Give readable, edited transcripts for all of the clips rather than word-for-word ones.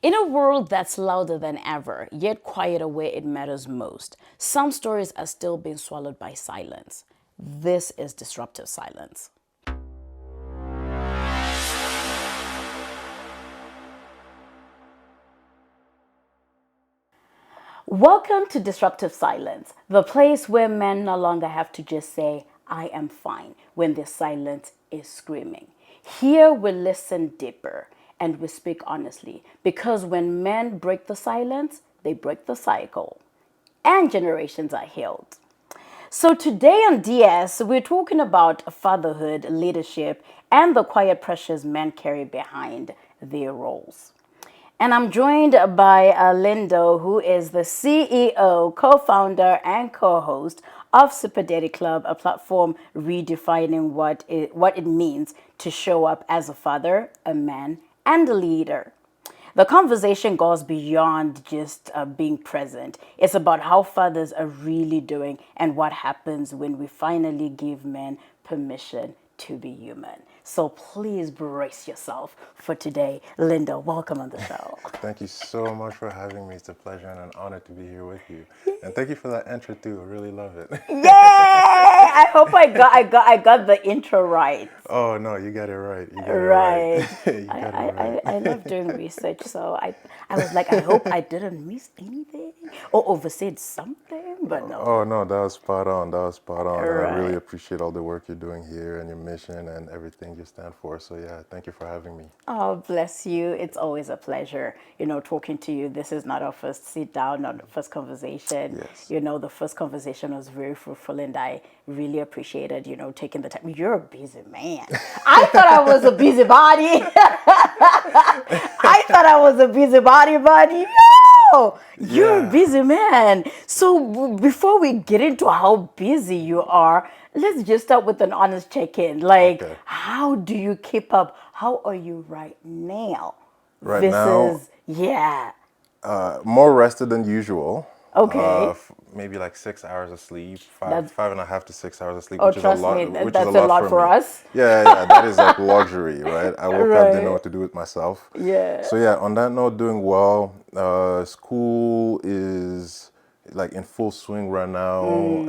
In a world that's louder than ever, yet quieter where it matters most, some stories are still being swallowed by silence. This is disruptive silence. Welcome to Disruptive Silence, the place where men no longer have to just say, I am fine, when their silence is screaming. Here we listen deeper and we speak honestly, because when men break the silence, they break the cycle, and generations are healed. So today on DS, we're talking about fatherhood, leadership, and the quiet pressures men carry behind their roles. And I'm joined by Lendo, who is the CEO, co-founder, and co-host of Super Daddy Club, a platform redefining what it means to show up as a father, a man, and a leader. The conversation goes beyond just being present. It's about how fathers are really doing and what happens when we finally give men permission to be human. So please brace yourself for today. Linda, welcome on the show. Thank you so much for having me. It's a pleasure and an honor to be here with you. And thank you for that intro too. I really love it. Yay! I hope I got the intro right. Oh no, you got it right. You got it right. Right. You got it right. I love doing research, so I was like, I hope I didn't miss anything or oversaid something, but Oh no. no, that was spot on. That was spot on. And I really Right. appreciate all the work you're doing here and your mission and everything you stand for. So yeah, thank you for having me. Oh, bless you. It's always a pleasure, talking to you. This is not our first sit down, not the first conversation. Yes. The first conversation was very fruitful and I really appreciated, taking the time. You're a busy man. I thought I was a busybody. I thought I was a busybody, but you're a Yeah. busy man. So before we get into how busy you are, let's just start with an honest check-in. Like, Okay. how do you keep up? How are you right now? Right now, Versus, yeah. more rested than usual. Okay. Maybe like 6 hours of sleep, That's, 5.5 to 6 hours of sleep, oh, which is a trust me, lot. Which is a that's a lot lot for for me. us. Yeah, yeah, that is like luxury, right? I woke up, didn't know Right. what to do with myself. Yeah. So yeah, on that note, doing well. School is like in full swing right now,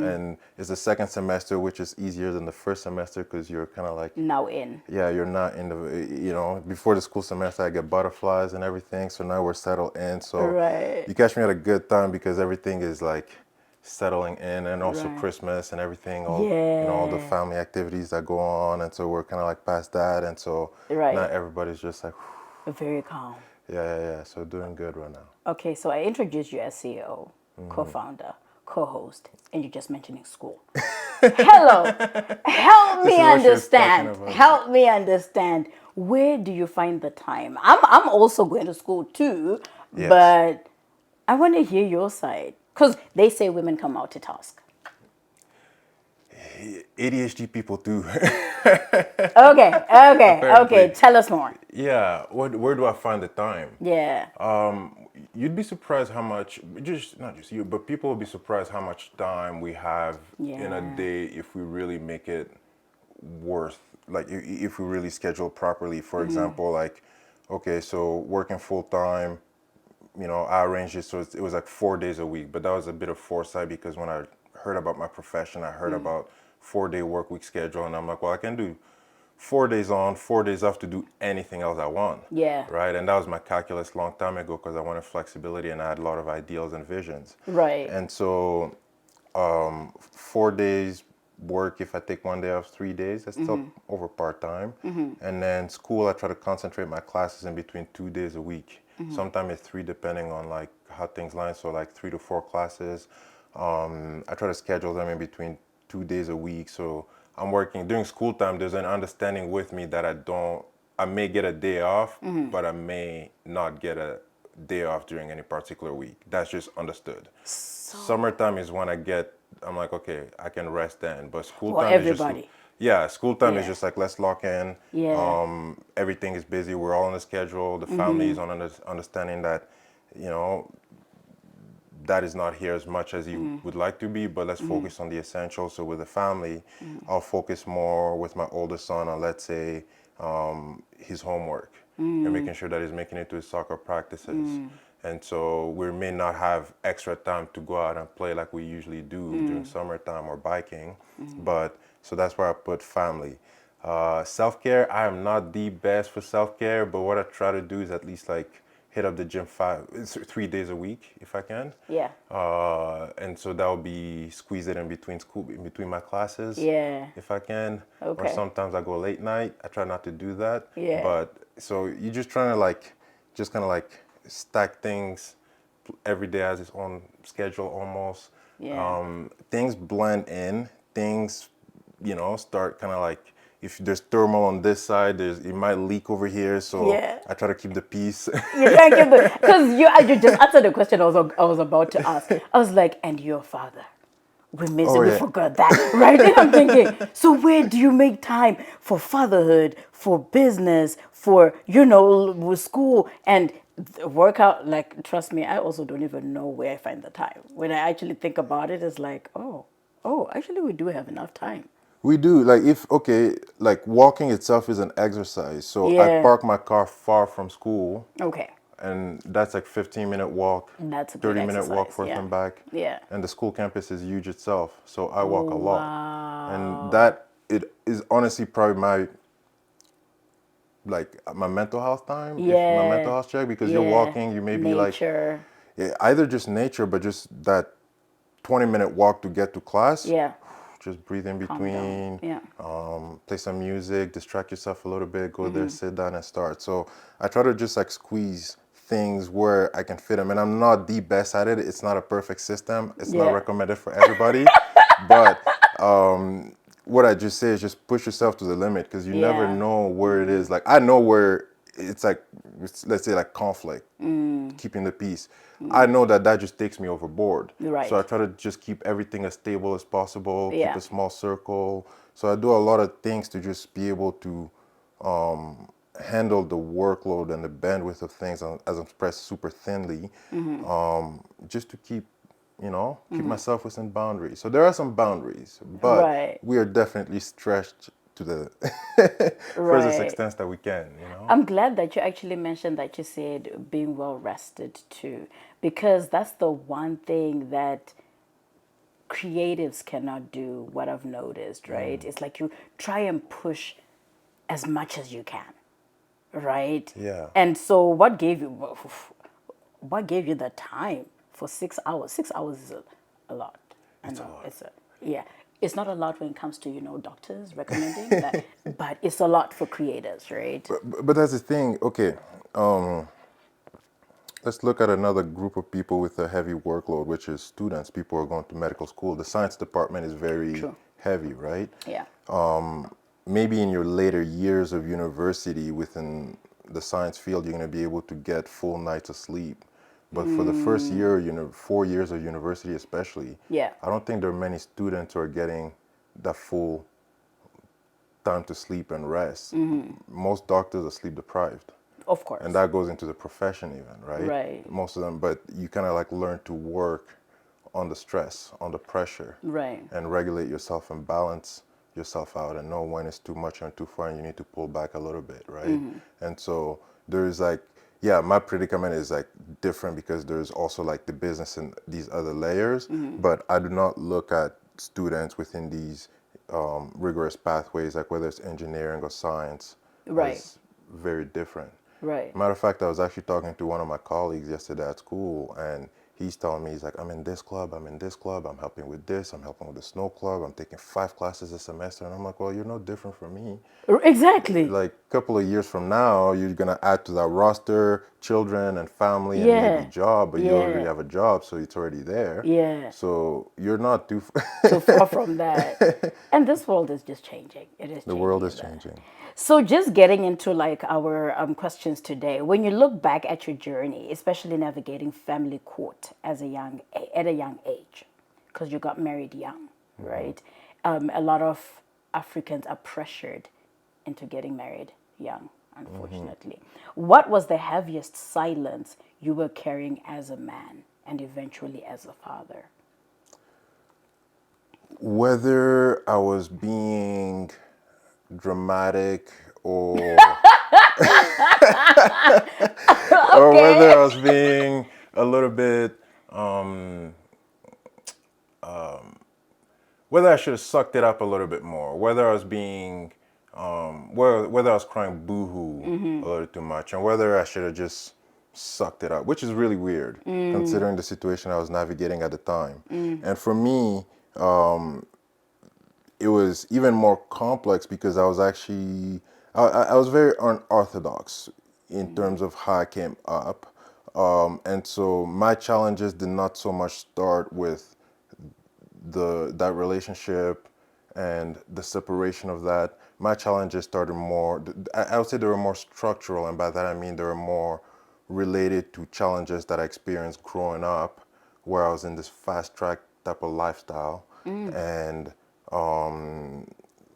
and it's the second semester, which is easier than the first semester because you're kind of like, Now in. yeah, you're not in before the school semester, I get butterflies and everything. So now we're settled in. So Right. you catch me at a good time because everything is like settling in, and also Right. Christmas and everything, all the Yeah. family activities that go on. And so we're kind of like past that. And so now Right. everybody's just like, Very calm. yeah, yeah, yeah. So doing good right now. Okay, so I introduced you as CEO, co-founder, co-host, and you're just mentioning school. Hello, help This me is what she was talking understand. about. Help me understand. Where do you find the time? I'm also going to school too, Yes. but I want to hear your side because they say women come out to task. ADHD people too. Okay, okay, okay. Apparently. Tell us more. Yeah. Where do I find the time? Yeah. You'd be surprised how much, just not just you, but people will be surprised how much time we have in a Yeah. day if we really make it worth, like if we really schedule properly. For example, like, okay, so working full time, I arranged it so it was like 4 days a week, but that was a bit of foresight because when I heard about my profession, I heard about 4 day work week schedule, and I'm like, well, I can do 4 days on, 4 days off to do anything else I want. Yeah. Right. And that was my calculus long time ago because I wanted flexibility and I had a lot of ideals and visions. Right. And so 4 days work, if I take one day off, 3 days, that's still over part time. And then school, I try to concentrate my classes in between 2 days a week. Sometimes it's three, depending on like how things line. So like 3 to 4 classes. I try to schedule them in between 2 days a week. So I'm working during school time. There's an understanding with me that I may get a day off, but I may not get a day off during any particular week. That's just understood. Summertime is when I'm like, okay, I can rest then. But school For time is just, everybody. yeah, school time is Yeah. just like, let's lock in. Yeah. Everything is busy. We're all on the schedule. The family is on understanding that, you know, that is not here as much as you would like to be, but let's focus on the essentials. So with the family, I'll focus more with my oldest son on, let's say, his homework. and making sure that he's making it to his soccer practices. And so we may not have extra time to go out and play like we usually do during summertime or biking. But so that's where I put family. Self-care, I am not the best for self-care, but what I try to do is at least like hit up the gym 3 days a week if I can. Yeah. And so that would be squeeze it in between school, in between my classes, Yeah. if I can. Or Okay. sometimes I go late night. I try not to do that. Yeah. But so you're just trying to like, just kind of like stack things. Every day has its own schedule almost. Yeah. Things blend in. Things, start kind of like, if there's thermal on this side, it might leak over here. So Yeah. I try to keep the peace. You can't give the because you just answered the question I was about to ask. I was like, and your father. We missed it. Oh We yeah. forgot that, right? And I'm thinking, so where do you make time for fatherhood, for business, for with school and workout? Like, trust me, I also don't even know where I find the time. When I actually think about it, it's like, actually, we do have enough time. We do. Like like walking itself is an exercise. So I Yeah. park my car far from school, Okay. and that's like 15-minute walk, That's a good 30-minute walk exercise. forth Yeah. and back. Yeah. And the school campus is huge itself. So I walk Oh a lot. And wow. that it is honestly probably my mental health time, if my mental Yeah. health check, because you're Yeah. walking, you may be like, Nature. yeah, either just nature, but just that 20-minute walk to get to class. Yeah. Just breathe in Calm down. between, Yeah. play some music, distract yourself a little bit, go there, sit down and start. So I try to just like squeeze things where I can fit them. And I'm not the best at it. It's not a perfect system. It's not Yeah. recommended for everybody. But what I just say is just push yourself to the limit, because you never Yeah. know where it is. Like I know where it's like, let's say like conflict, keeping the peace. I know that just takes me overboard. So I Right. try to just keep everything as stable as possible, keep Yeah. a small circle. So I do a lot of things to just be able to handle the workload and the bandwidth of things as I'm spread super thinly, just to keep myself within boundaries. So there are some boundaries, but Right. we are definitely stretched to the furthest Right. extent that we can. I'm glad that you actually mentioned that you said being well rested too, because that's the one thing that creatives cannot do, what I've noticed, right? It's like you try and push as much as you can, right? Yeah. And so what gave you the time for 6 hours? 6 hours is a lot. I It's a know lot. it's a yeah. It's not a lot when it comes to doctors recommending that, but it's a lot for creators, right? But that's the thing. Okay, let's look at another group of people with a heavy workload, which is students. People who are going to medical school. The science department is very True. heavy, right? Yeah. Maybe in your later years of university within the science field, you're going to be able to get full nights of sleep. But for the first year, 4 years of university especially, Yeah. I don't think there are many students who are getting that full time to sleep and rest. Most doctors are sleep deprived. Of And course. that goes into the profession even, right? Right. Most of them, but you kind of like learn to work on the stress, on the pressure, Right. and regulate yourself and balance yourself out and know when it's too much and too far and you need to pull back a little bit, right? And so there's like, yeah, my predicament is like different because there's also like the business and these other layers, but I do not look at students within these rigorous pathways, like whether it's engineering or science, Right. as very different. Right. Matter of fact, I was actually talking to one of my colleagues yesterday at school, and he's telling me, he's like, I'm in this club, I'm in this club, I'm helping with this, I'm helping with the snow club, I'm taking 5 classes a semester. And I'm like, well, you're no different from me. Exactly. Like a couple of years from now, you're going to add to that roster children and family and maybe Yeah. job, but you already Yeah. have a job, so it's already there. Yeah. So you're not too. Too far from that. And this world is just changing. It is The world changing. is changing. So just getting into like our questions today, when you look back at your journey, especially navigating family court at a young age, because you got married young, right? A lot of Africans are pressured into getting married young, unfortunately. What was the heaviest silence you were carrying as a man and eventually as a father? Whether I was being dramatic or or whether I Okay. was being a little bit, um, whether I should have sucked it up a little bit more, whether I was being, whether I was crying boohoo a little too much, and whether I should have just sucked it up, which is really weird considering the situation I was navigating at the time. And for me, it was even more complex because I was actually I was very unorthodox in terms of how I came up, and so my challenges did not so much start with the that relationship and the separation of that. My challenges started more. I would say they were more structural, and by that I mean they were more related to challenges that I experienced growing up, where I was in this fast track type of lifestyle, and a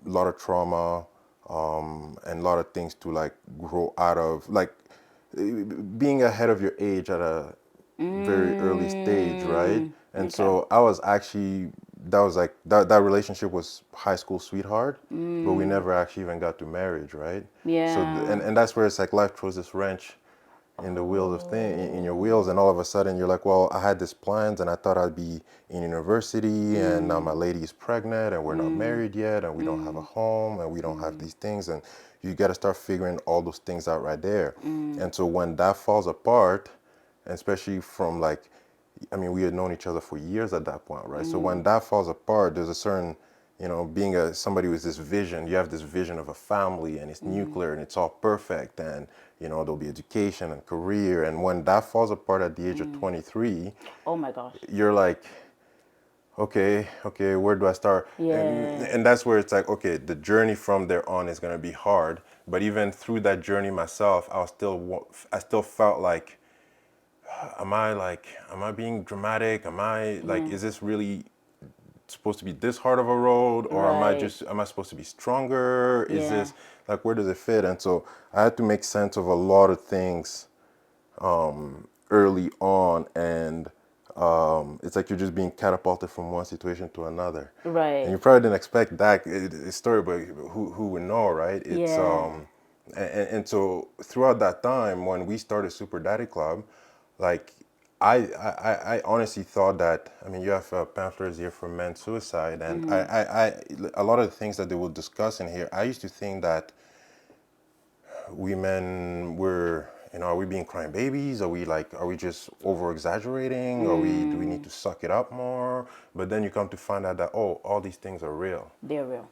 lot of trauma, and a lot of things to like grow out of, like being ahead of your age at a very early stage, right? And Okay. so I was actually, that was like that relationship was high school sweetheart, but we never actually even got to marriage, right? So Yeah. and that's where it's like life throws this wrench in the wheels of thing in your wheels, Oh. and all of a sudden you're like, well, I had these plans and I thought I'd be in university, and now my lady is pregnant and we're not married yet, and we don't have a home, and we don't have these things, and you got to start figuring all those things out right there. And so when that falls apart, and especially from like, I mean, we had known each other for years at that point, right? So when that falls apart, there's a certain, being somebody with this vision, you have this vision of a family, and it's nuclear and it's all perfect, and there'll be education and career. And when that falls apart at the age of 23, Oh my gosh. you're like, okay, where do I start? And Yeah. and that's where it's like, okay, the journey from there on is going to be hard. But even through that journey myself, I still felt like, am I being dramatic? Is this really supposed to be this hard of a road, or Right. am I supposed to be stronger? Is Yeah. this like, where does it fit? And so I had to make sense of a lot of things early on, and it's like you're just being catapulted from one situation to another, and Right. you probably didn't expect that story, but who would know, right? It's Yeah. and so throughout that time when we started Super Daddy Club, like I honestly thought that, I mean, you have pamphlets here for men's suicide, and a lot of the things that they will discuss in here, I used to think that we men were, are we being crying babies? Are we just over exaggerating? Do we need to suck it up more? But then you come to find out that, oh, all these things are real. They're real.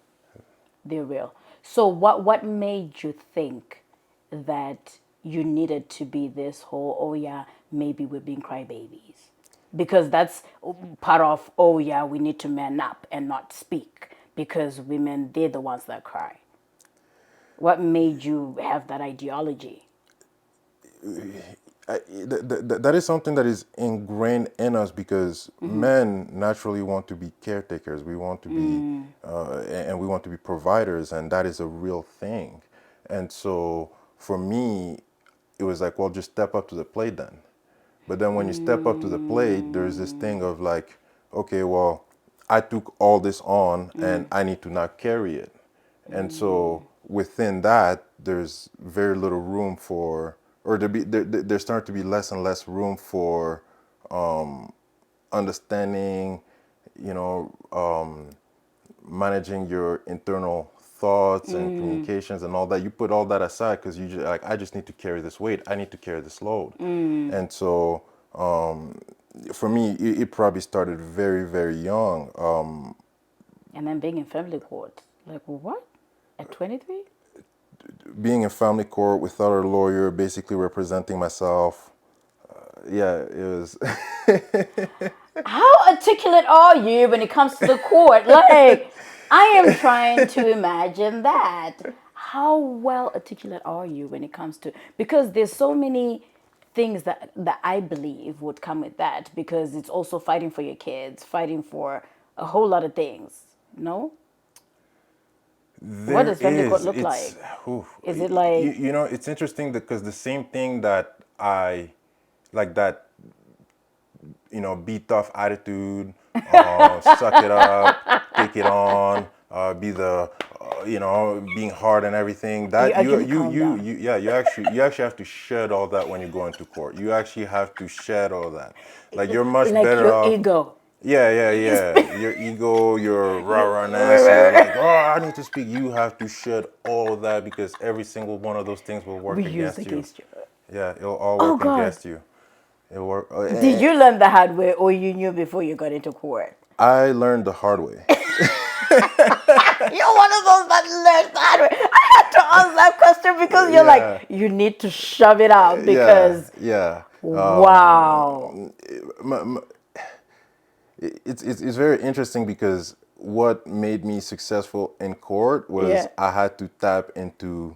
They're real. So what made you think that you needed to be this whole, oh yeah, maybe we're being crybabies? Because that's part of, oh yeah, we need to man up and not speak because women, they're the ones that cry. What made you have that ideology? That is something that is ingrained in us because men naturally want to be caretakers. We want to be, and we want to be providers, and that is a real thing. And so for me, it was like, well, just step up to the plate then. But then when you step up to the plate, there's this thing of like, okay, well, I took all this on and I need to now carry it. And so within that, there's very little room for, or there's starting to be less and less room for understanding, you know, managing your internal thoughts and communications and all that. You put all that aside because you just like, I just need to carry this weight. I need to carry this load. And so for me, it probably started very, very young. And then being in family court. Like, what? At 23? Being in family court without a lawyer, basically representing myself. Yeah, it was. How articulate are you when it comes to the court? Like, I am trying to imagine that. How well articulate are you when it comes to, because there's so many things that I believe would come with that, because it's also fighting for your kids, fighting for a whole lot of things. No? What There does family court is. look It's, like? oof. Is it like, It's interesting because the same thing that I like, that be tough attitude, suck it up, take it on. be the being hard and everything. You That actually calm down. yeah, you actually have to shed all that when you go into court. You actually have to shed all that. Like you're much Like better your off. ego. Yeah. Your ego, your rah-rahness, you're like, oh, I need to speak. You have to shed all of that because every single one of those things will We work used against you. against you. Yeah, it'll all Oh work God. against you. It'll work. Did you learn the hard way or you knew before you got into court? I learned the hard way. You're one of those that learned the hard way. I had to ask that question because you're Yeah, like, you need to shove it out because yeah. wow. It's very interesting because what made me successful in court was Yeah. I had to tap into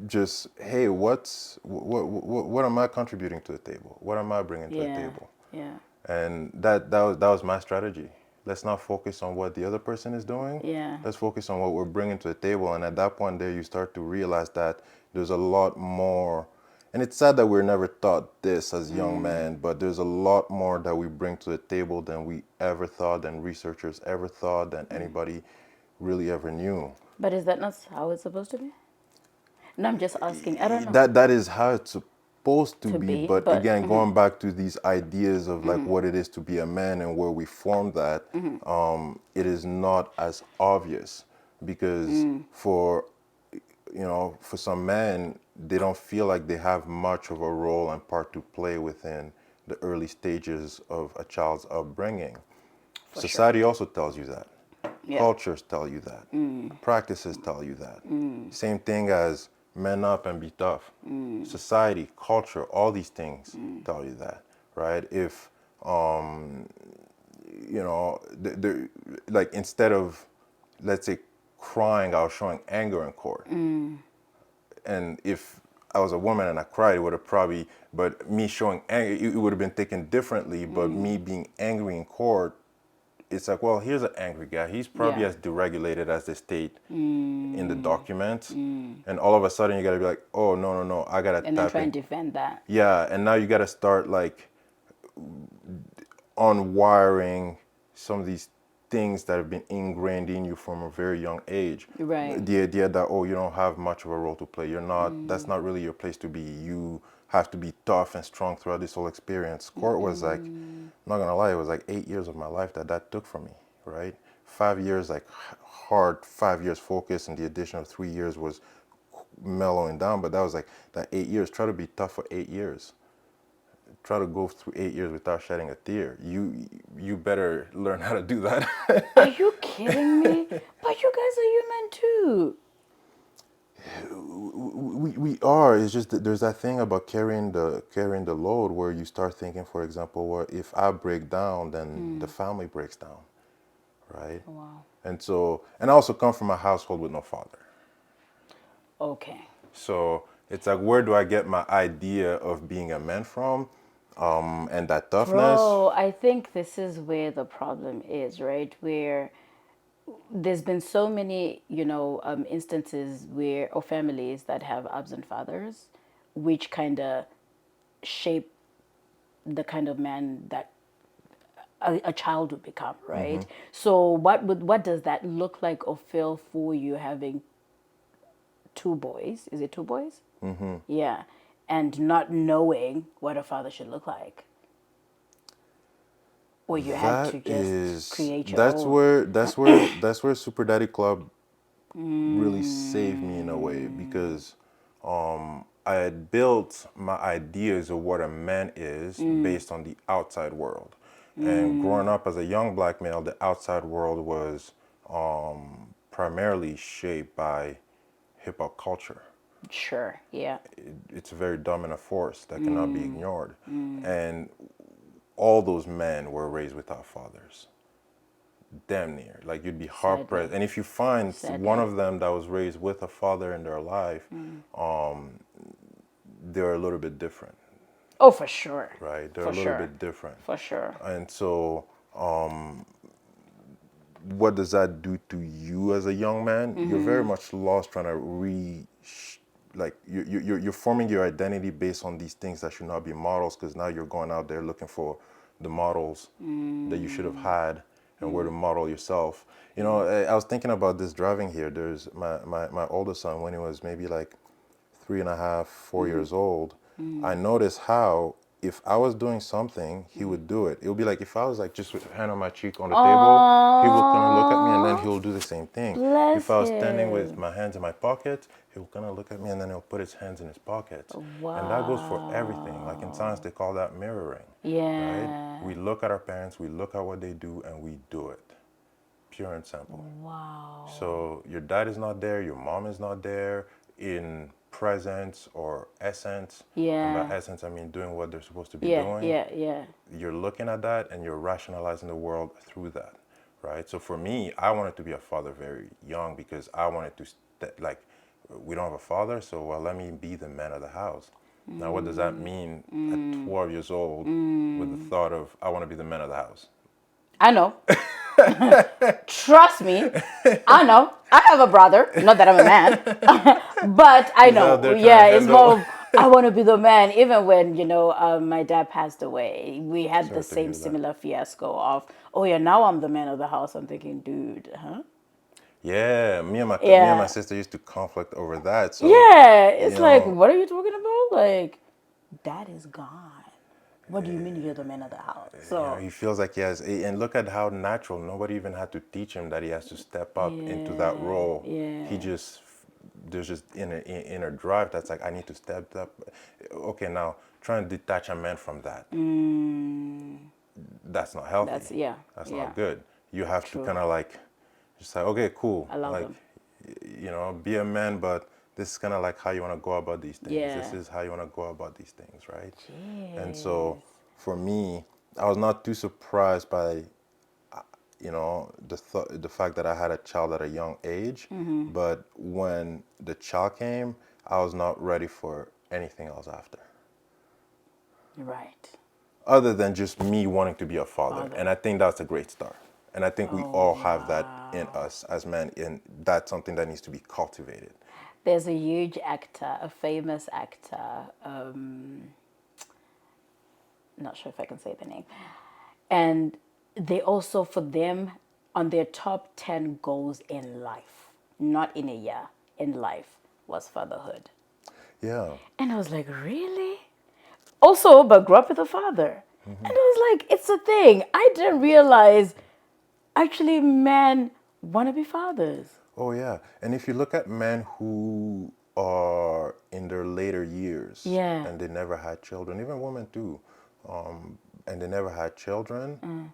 just hey, what am I contributing to the table? What am I bringing to the Yeah. table? Yeah. And that was my strategy. Let's not focus on what the other person is doing. Yeah. Let's focus on what we're bringing to the table. And at that point, there you start to realize that there's a lot more. And it's sad that we're never taught this as young men, but there's a lot more that we bring to the table than we ever thought, than researchers ever thought, than anybody really ever knew. But is that not how it's supposed to be? No, I'm just asking. I don't know. That is how it's supposed to To be, be, but but again, going back to these ideas of like what it is to be a man and where we form that, it is not as obvious because for some men, they don't feel like they have much of a role and part to play within the early stages of a child's upbringing. for sure. Society also tells you that. Yeah. Cultures tell you that. Practices tell you that. Same thing as man up and be tough. Society, culture, all these things tell you that, right? If like instead of, let's say, crying, I was showing anger in court. And if I was a woman and I cried, it would have probably, but me showing anger, it would have been taken differently. But me being angry in court, it's like, well, here's an angry guy. He's probably Yeah. as deregulated as the state in the documents. And all of a sudden, you got to be like, oh, no, no, no, I got to And then tap try in. and defend that. Yeah, and now you got to start like unwiring some of these things that have been ingrained in you from a very young age. Right. The idea that, oh, you don't have much of a role to play. You're not, that's not really your place to be. You have to be tough and strong throughout this whole experience. Court was like, I'm not gonna lie, it was like 8 years of my life that took from me, right? 5 years, like hard 5 years focus, and the addition of 3 years was mellowing down. But that was like that 8 years. Try to be tough for 8 years. Try to go through 8 years without shedding a tear. You better learn how to do that. Are you kidding me? But you guys are human too. We are. It's just that there's that thing about carrying the load where you start thinking, for example, well, if I break down, then the family breaks down, right? Wow. And so, and I also come from a household with no father. Okay. So it's like, where do I get my idea of being a man from? And that toughness. Bro, I think this is where the problem is, right? Where there's been so many, instances where, or families that have absent fathers, which kind of shape the kind of man that a child would become, right? So what does that look like or feel for you having two boys? Is it two boys? Mm-hmm. Yeah. And not knowing what a father should look like. Or you had That to just is, create your that's own. where that's where that's where Super Daddy Club really saved me in a way because I had built my ideas of what a man is based on the outside world. And growing up as a young black male, the outside world was primarily shaped by hip hop culture. Sure, yeah. It's a very dominant force that cannot be ignored. And all those men were raised without fathers. Damn near. Like you'd be hard Sadly. pressed. And if you find one Sadly. of them that was raised with a father in their life, they're a little bit different, Oh, for sure. right? They're For a little sure. bit different. For sure. And so, what does that do to you as a young man? You're very much lost trying to like you're forming your identity based on these things that should not be models because now you're going out there looking for the models that you should have had and where to model yourself. You know, I was thinking about this driving here. There's my oldest son, when he was maybe like 3.5, 4 years old, I noticed how if I was doing something, he would do it. It would be like if I was like just with hand on my cheek on the table, he will kind of look at me and then he'll do the same thing. If Bless I was standing with him. my hands in my pockets, he'll kind of look at me and then he'll put his hands in his pockets. And that goes for everything. Like in science, they call that mirroring, right? Yeah. We look at our parents, we look at what they do, and we do it. Pure and simple. Wow. So your dad is not there, your mom is not there in presence or essence. And by Yeah. essence, I mean doing what they're supposed to be Yeah. doing. Yeah. Yeah. You're looking at that and you're rationalizing the world through that, right? So for me, I wanted to be a father very young because I wanted to, like, we don't have a father, so well, let me be the man of the house. Now, what does that mean at 12 years old with the thought of, I want to be the man of the house? I know. Trust me. I know. I have a brother. Not that I'm a man, but I He's out know. there trying Yeah, to it's more handle. of I want to be the man. Even when my dad passed away, we had the Sorry to same hear that. similar fiasco of, oh yeah, now I'm the man of the house. I'm thinking, dude, huh? Yeah, me and my Yeah, sister used to conflict over that. So, yeah. you It's like, know, what are you talking about? Like, dad is gone. What do you mean you're the man of the house? So he feels like he has, and look at how natural. Nobody even had to teach him that he has to step up into that yeah, role. He yeah. just, there's just inner drive that's like, I need to step up. Okay, now try and detach a man from that. That's not healthy. That's yeah, That's yeah. not good. You have to True. kind of like, just say, okay, cool. Allow Like, them. be a man, but this is kind of like how you want to go about these things. This Yeah. is how you want to go about these things, right? And so Jeez. for me, I was not too surprised by, the fact that I had a child at a young age. But when the child came, I was not ready for anything else after, Right. other than just me wanting to be a father. Father. And I think that's a great start. And I think we Oh all have that in wow. us as men, and that's something that needs to be cultivated. There's a huge actor, a famous actor. Not sure if I can say the name. And they also, for them, on their top 10 goals in life, not in a year, in life, was fatherhood. Yeah. And I was like, really? Also, but grew up with a father. And I was like, it's a thing. I didn't realize actually men want to be fathers. Oh, yeah. And if you look at men who are in their later years Yeah. and they never had children, even women too, and they never had children,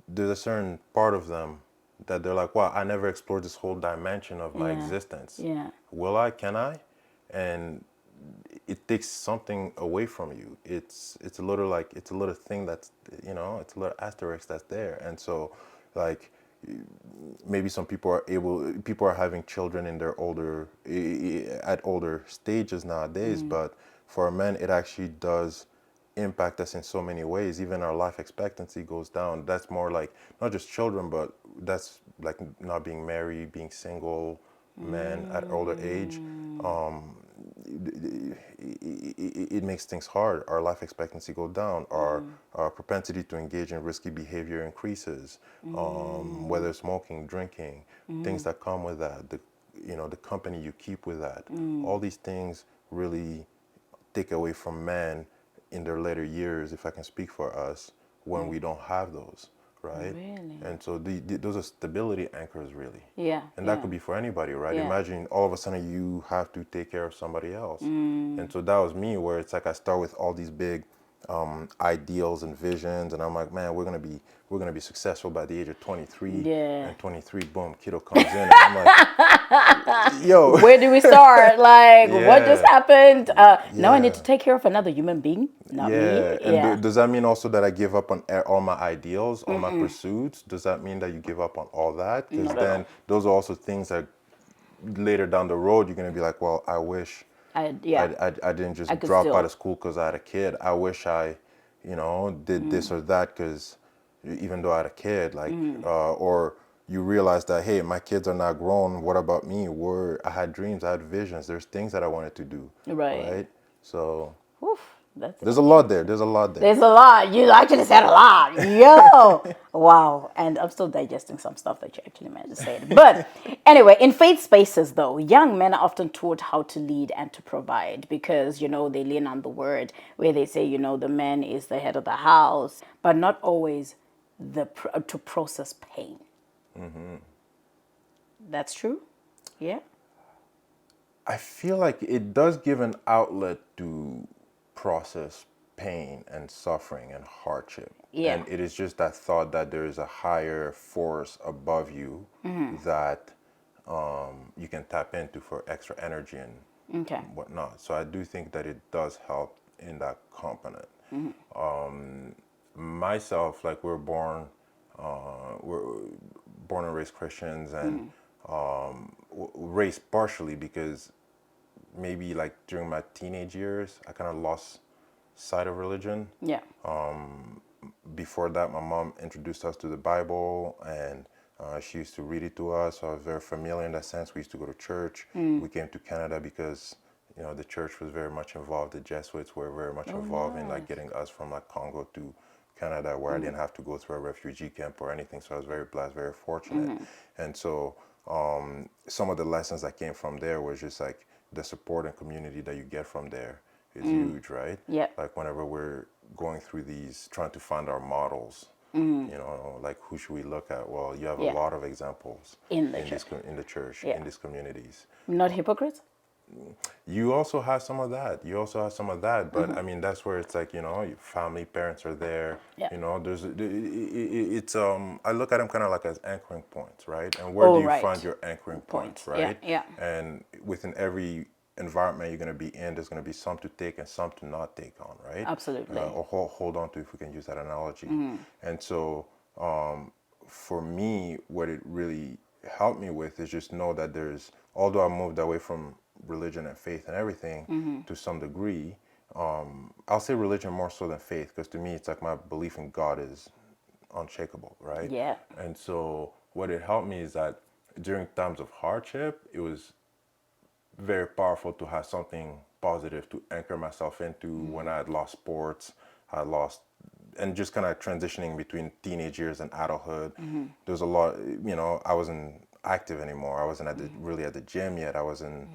there's a certain part of them that they're like, wow, I never explored this whole dimension of my Yeah. existence. Yeah. Will I? Can I? And it takes something away from you. It's a little like, it's a little thing that's, it's a little asterisk that's there. And so, like, maybe some people are having children in their at older stages nowadays, but for men it actually does impact us in so many ways. Even our life expectancy goes down. That's more like not just children, but that's like not being married, being single men at older age. It makes things hard. Our life expectancy go down. Our propensity to engage in risky behavior increases. Whether smoking, drinking, things that come with that. The company you keep with that. All these things really take away from men in their later years, if I can speak for us, when we don't have those, right? Really? And so those are stability anchors, really. Yeah. And that Yeah. could be for anybody, right? Yeah. Imagine all of a sudden you have to take care of somebody else. And so that was me, where it's like I start with all these big ideals and visions, and I'm like, man, we're gonna be successful by the age of 23. Yeah. And 23, boom, kiddo comes in, and I'm like, yo, Where do we start? Like, what just yeah, happened? Now I need to yeah. take care of another human being, not me. Yeah, and Yeah. does that mean also that I give up on all my ideals, all my pursuits? Does that mean that you give up on all that? Because Not at then all. those are also things that later down the road you're gonna be like, well, I wish Yeah. I didn't I just could drop out still. of school because I had a kid. I wish I, did this or that because even though I had a kid, like, or you realize that, hey, my kids are not grown. What about me? I had dreams, I had visions. There's things that I wanted to do, Right. right? So Oof. That's There's a lot there. There's a lot there. There's a lot. You actually said a lot. Yo. Wow. And I'm still digesting some stuff that you actually managed to say. But anyway, in faith spaces, though, young men are often taught how to lead and to provide because, they lean on the word where they say, the man is the head of the house, but not always to process pain. That's true. Yeah. I feel like it does give an outlet to process pain and suffering and hardship. Yeah. And it is just that thought that there is a higher force above you that you can tap into for extra energy and Okay. whatnot. So I do think that it does help in that component. Myself, like we're born and raised Christians, and raised partially because maybe like during my teenage years, I kind of lost sight of religion. Yeah. Before that, my mom introduced us to the Bible, and she used to read it to us. So I was very familiar in that sense. We used to go to church. We came to Canada because the church was very much involved. The Jesuits were very much Oh, involved in like nice. getting us from like Congo to Canada, where I didn't have to go through a refugee camp or anything. So I was very blessed, very fortunate. And so some of the lessons that came from there was just like the support and community that you get from there is huge, right? Yep. Like whenever we're going through these, trying to find our models, like who should we look at? Well, you have a Yeah. lot of examples In the in church. in the church, Yeah. in these communities. Not hypocrites? You also have some of that. You also have some of that, but I mean that's where it's like your family, parents are there. Yeah. It's I look at them kind of like as anchoring points, right? And where do Oh, you find right. your anchoring points, Points. Yeah. right? Yeah. And within every environment you're going to be in, there's going to be some to take and some to not take on, right? Absolutely. Or hold on to, if we can use that analogy. And so for me, what it really helped me with is just know that although I moved away from religion and faith and everything to some degree, I'll say religion more so than faith, because to me it's like my belief in God is unshakable, right? Yeah. And so what it helped me is that during times of hardship, it was very powerful to have something positive to anchor myself into. When I had lost sports, I lost, and just kind of transitioning between teenage years and adulthood. There's a lot, I wasn't active anymore. I wasn't really at the gym yet. I wasn't,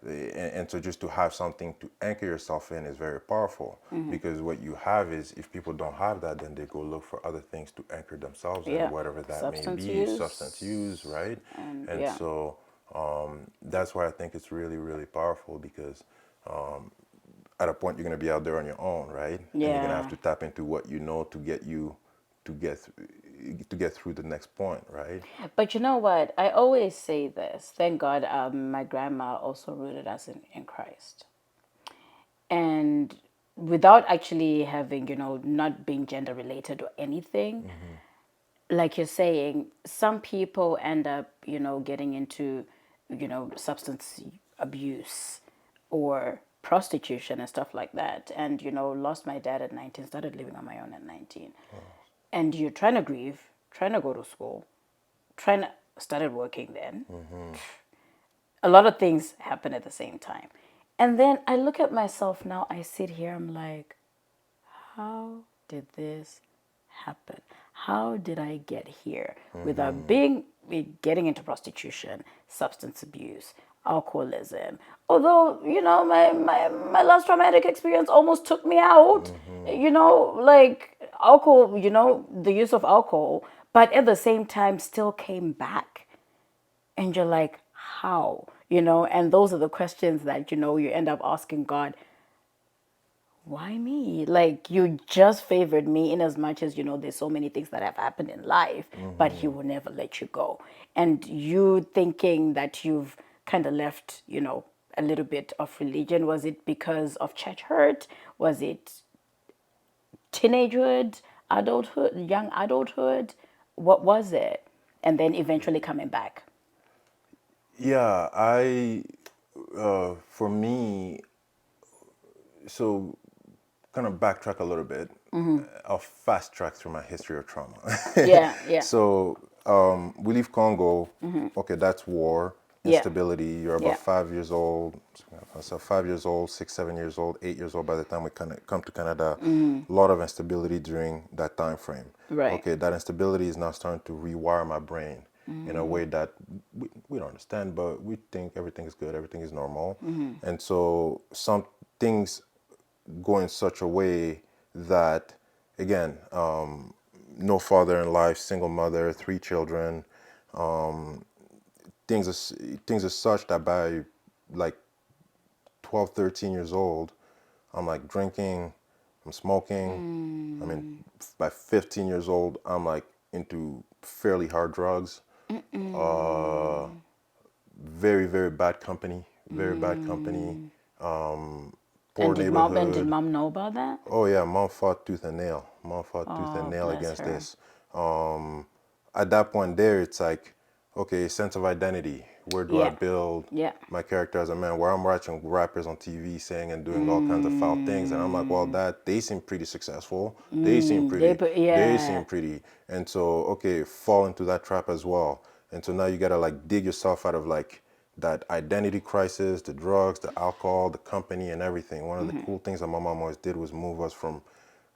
and so just to have something to anchor yourself in is very powerful, because what you have is, if people don't have that, then they go look for other things to anchor themselves in, Yeah. whatever that may Substance be, use. substance use, right? And And yeah. so that's why I think it's really, really powerful, because at a point you're going to be out there on your own, right? And you're going to have Yeah. to tap into what you know to get you to get through the next point, right? But you know what? I always say this. Thank God my grandma also rooted us in Christ. And without actually having, not being gender related or anything, like you're saying, some people end up, getting into, substance abuse or prostitution and stuff like that. And, lost my dad at 19, started living on my own at 19. And you're trying to grieve, trying to go to school, trying to started working then. A lot of things happen at the same time. And then I look at myself now, I sit here, I'm like, how did this happen? How did I get here without getting into prostitution, substance abuse, alcoholism? Although, my last traumatic experience almost took me out, like alcohol, the use of alcohol, but at the same time still came back. And you're like, how? And those are the questions that, you end up asking God, why me? Like, you just favored me in as much as, there's so many things that have happened in life, but He will never let you go. And you thinking that you've kind of left, a little bit of religion, was it because of church hurt? Was it teenagehood, adulthood, young adulthood? What was it? And then eventually coming back. Yeah, for me, so kind of backtrack a little bit. I'll fast track through my history of trauma. Yeah, yeah. So we leave Congo. Okay, that's war. Yeah. instability. You're about Yeah. 5 years old. So 5 years old, 6, 7 years old, 8 years old. By the time we come to Canada, a lot of instability during that time frame. Right. Okay, that instability is now starting to rewire my brain in a way that we don't understand, but we think everything is good, everything is normal. And so some things go in such a way that, again, no father in life, single mother, 3 children, things are such that by like 12, 13 years old, I'm like drinking, I'm smoking. I mean, by 15 years old, I'm like into fairly hard drugs. Very, very bad company, very bad company. Poor Did neighborhood. mom know about that? Oh yeah, mom fought tooth and nail. Mom fought tooth and Oh, nail bless against her. this. At that point there, it's like, okay, sense of identity. Where do I Yeah. build Yeah. my character as a man? Where I'm watching rappers on TV saying and doing all kinds of foul things, and I'm like, well, that they seem pretty successful. They seem Yeah. pretty, and so okay, fall into that trap as well. And so now you gotta like dig yourself out of like that identity crisis, the drugs, the alcohol, the company, and everything. One of the cool things that my mom always did was move us from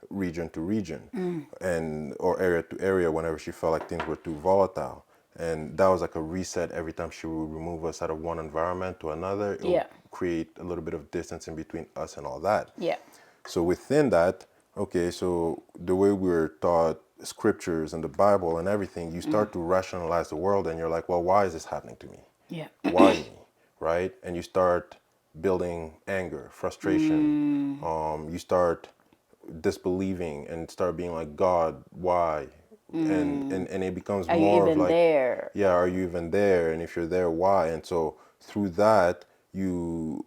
region to region and or area to area whenever she felt like things were too volatile. And that was like a reset every time she would remove us out of one environment to another. It would Yeah. create a little bit of distance in between us and all that. Yeah. So within that, okay, so the way we're taught scriptures and the Bible and everything, you start to rationalize the world and you're like, well, why is this happening to me? Yeah. Why me? Right? And you start building anger, frustration. You start disbelieving and start being like, God, why? And it becomes Are you more of even like, there? yeah, are you even there? And if you're there, why? And so through that, you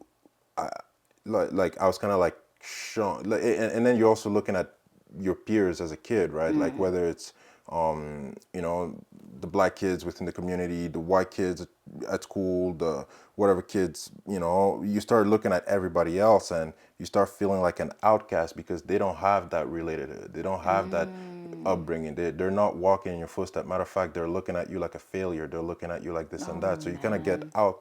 like I was kind of like shown, like, and then you're also looking at your peers as a kid, right? Like whether it's you know, the black kids within the community, the white kids at school, the whatever kids, you know, you start looking at everybody else and you start feeling like an outcast because they don't have that related, they don't have that upbringing. They're not walking in your footsteps. Matter of fact, they're looking at you like a failure. They're looking at you like this and Oh that. So you kind of get man.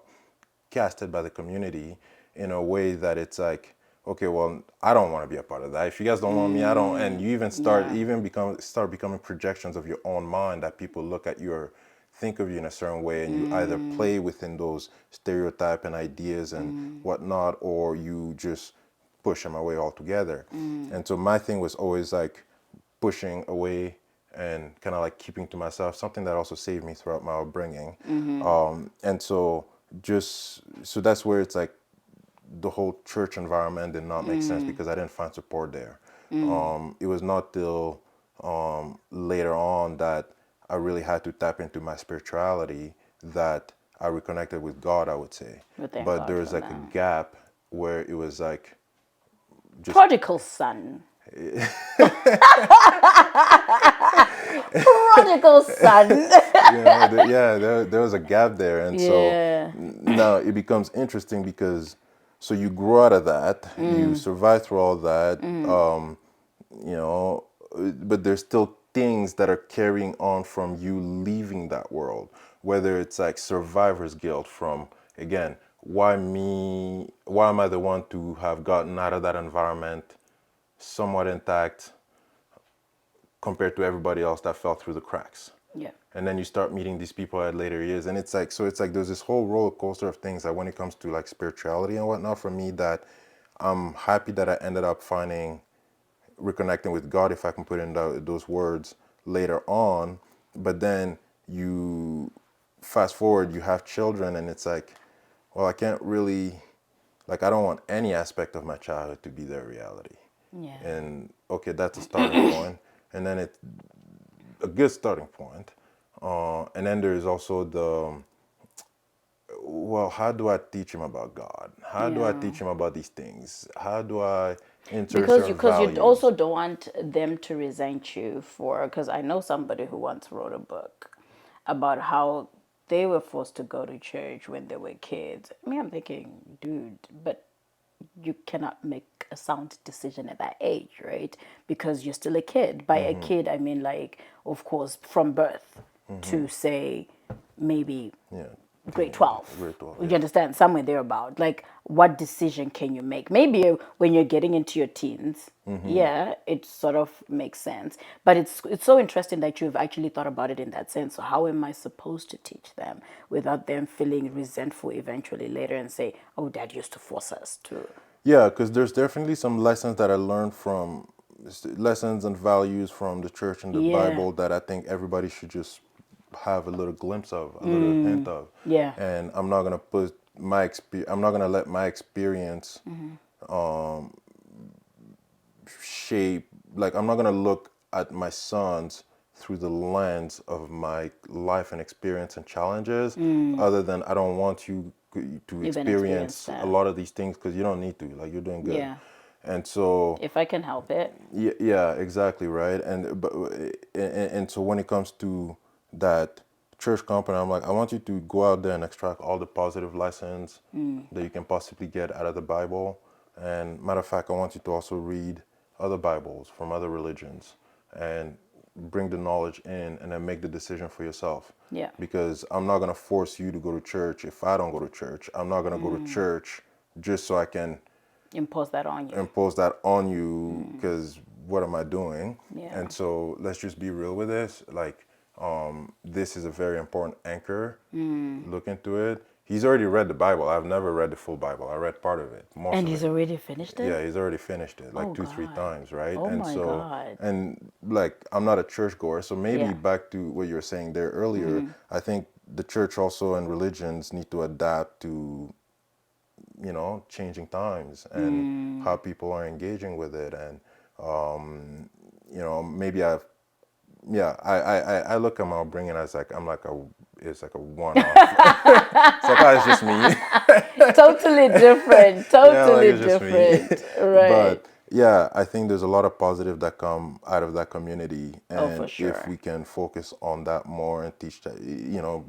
outcasted by the community in a way that it's like, okay, well, I don't want to be a part of that. If you guys don't want me, I don't. And you even Yeah. start becoming projections of your own mind that people look at you or think of you in a certain way, and you either play within those stereotype and ideas and whatnot, or you just push them away altogether. And so my thing was always like pushing away and kind of like keeping to myself, something that also saved me throughout my upbringing. And so just so that's where it's like the whole church environment did not make sense because I didn't find support there. It was not till later on that I really had to tap into my spirituality that I reconnected with God, I would say. We thank But there God was for like a that. gap where it was like just Prodigal son. Prodigal son. there was a gap there, and so Yeah. now it becomes interesting because so you grow out of that, you survive through all that, you know, but there's still things that are carrying on from you leaving that world, whether it's like survivor's guilt from, again, why me? Why am I the one to have gotten out of that environment somewhat intact compared to everybody else that fell through the cracks? Yeah. And then you start meeting these people at later years, and it's like, so it's like there's this whole roller coaster of things that when it comes to like spirituality and whatnot, for me, that I'm happy that I ended up finding reconnecting with God, if I can put in those words, later on. But then you fast forward, you have children, and it's like, well, I can't really, like, I don't want any aspect of my childhood to be their reality. Yeah. And okay, that's a starting point, and then it's a good starting point. And then there's also the, well, how do I teach him about God? How do I Yeah. teach him about these things? How do I insert Because certain you also values? don't want them to resent you for, because I know somebody who once wrote a book about how they were forced to go to church when they were kids. I mean, I'm thinking, dude, but you cannot make a sound decision at that age, right? Because you're still a kid. By a kid, I mean, like, of course, from birth to say maybe Yeah. grade 12. Grade 12, You yeah. understand? Somewhere thereabout. Like, what decision can you make? Maybe when you're getting into your teens, yeah, it sort of makes sense. But it's so interesting that you've actually thought about it in that sense. So how am I supposed to teach them without them feeling resentful eventually later and say, oh, dad used to force us to. Yeah, because there's definitely some lessons that I learned from lessons and values from the church and the Yeah, Bible that I think everybody should just have a little glimpse of, a little hint of. yeah, And I'm not gonna put I'm not gonna let my experience shape. Like I'm not gonna look at my sons through the lens of my life and experience and challenges. Other than I don't want you to even experience experience a that. lot of these things because you don't need to. Like you're doing good. Yeah, And so, if I can help it. yeah, yeah, exactly, right. And so when it comes to that church company, I'm like, I want you to go out there and extract all the positive lessons that you can possibly get out of the Bible. And matter of fact, I want you to also read other Bibles from other religions and bring the knowledge in and then make the decision for yourself. Yeah. Because I'm not gonna force you to go to church if I don't go to church. I'm not gonna go to church just so I can Impose that on you. impose that on you because what am I doing? Yeah. And so let's just be real with this. Like, this is a very important anchor. Look into it. He's already read the Bible. I've never read the full Bible. I read part of it, most And of he's it. already finished it? Yeah, he's already finished it like Oh, two, three God. times, right? Oh, And my so, God. and like, I'm not a churchgoer. So maybe Yeah. back to what you were saying there earlier, I think the church also and religions need to adapt to changing times and how people are engaging with it. And, maybe I look at my upbringing as like, it's like a one-off. It's like, it's just me. Totally different. Yeah, like Totally it's just me. different. Right. But yeah, I think there's a lot of positive that come out of that community, Oh, for and if sure. we can focus on that more and teach that,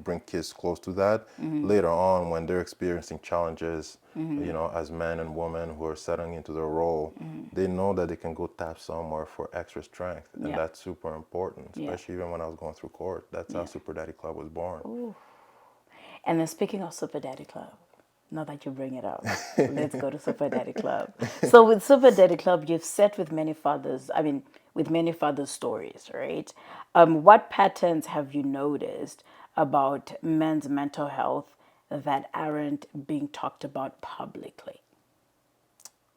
bring kids close to that later on when they're experiencing challenges, as men and women who are settling into their role, they know that they can go tap somewhere for extra strength, and Yeah. that's super important, Yeah. especially even when I was going through court. That's how Yeah. Super Daddy Club was born. And then speaking of Super Daddy Club, now that you bring it up, let's go to Super Daddy Club. So with Super Daddy Club, you've sat with many fathers, with many fathers' stories, right? What patterns have you noticed about men's mental health that aren't being talked about publicly?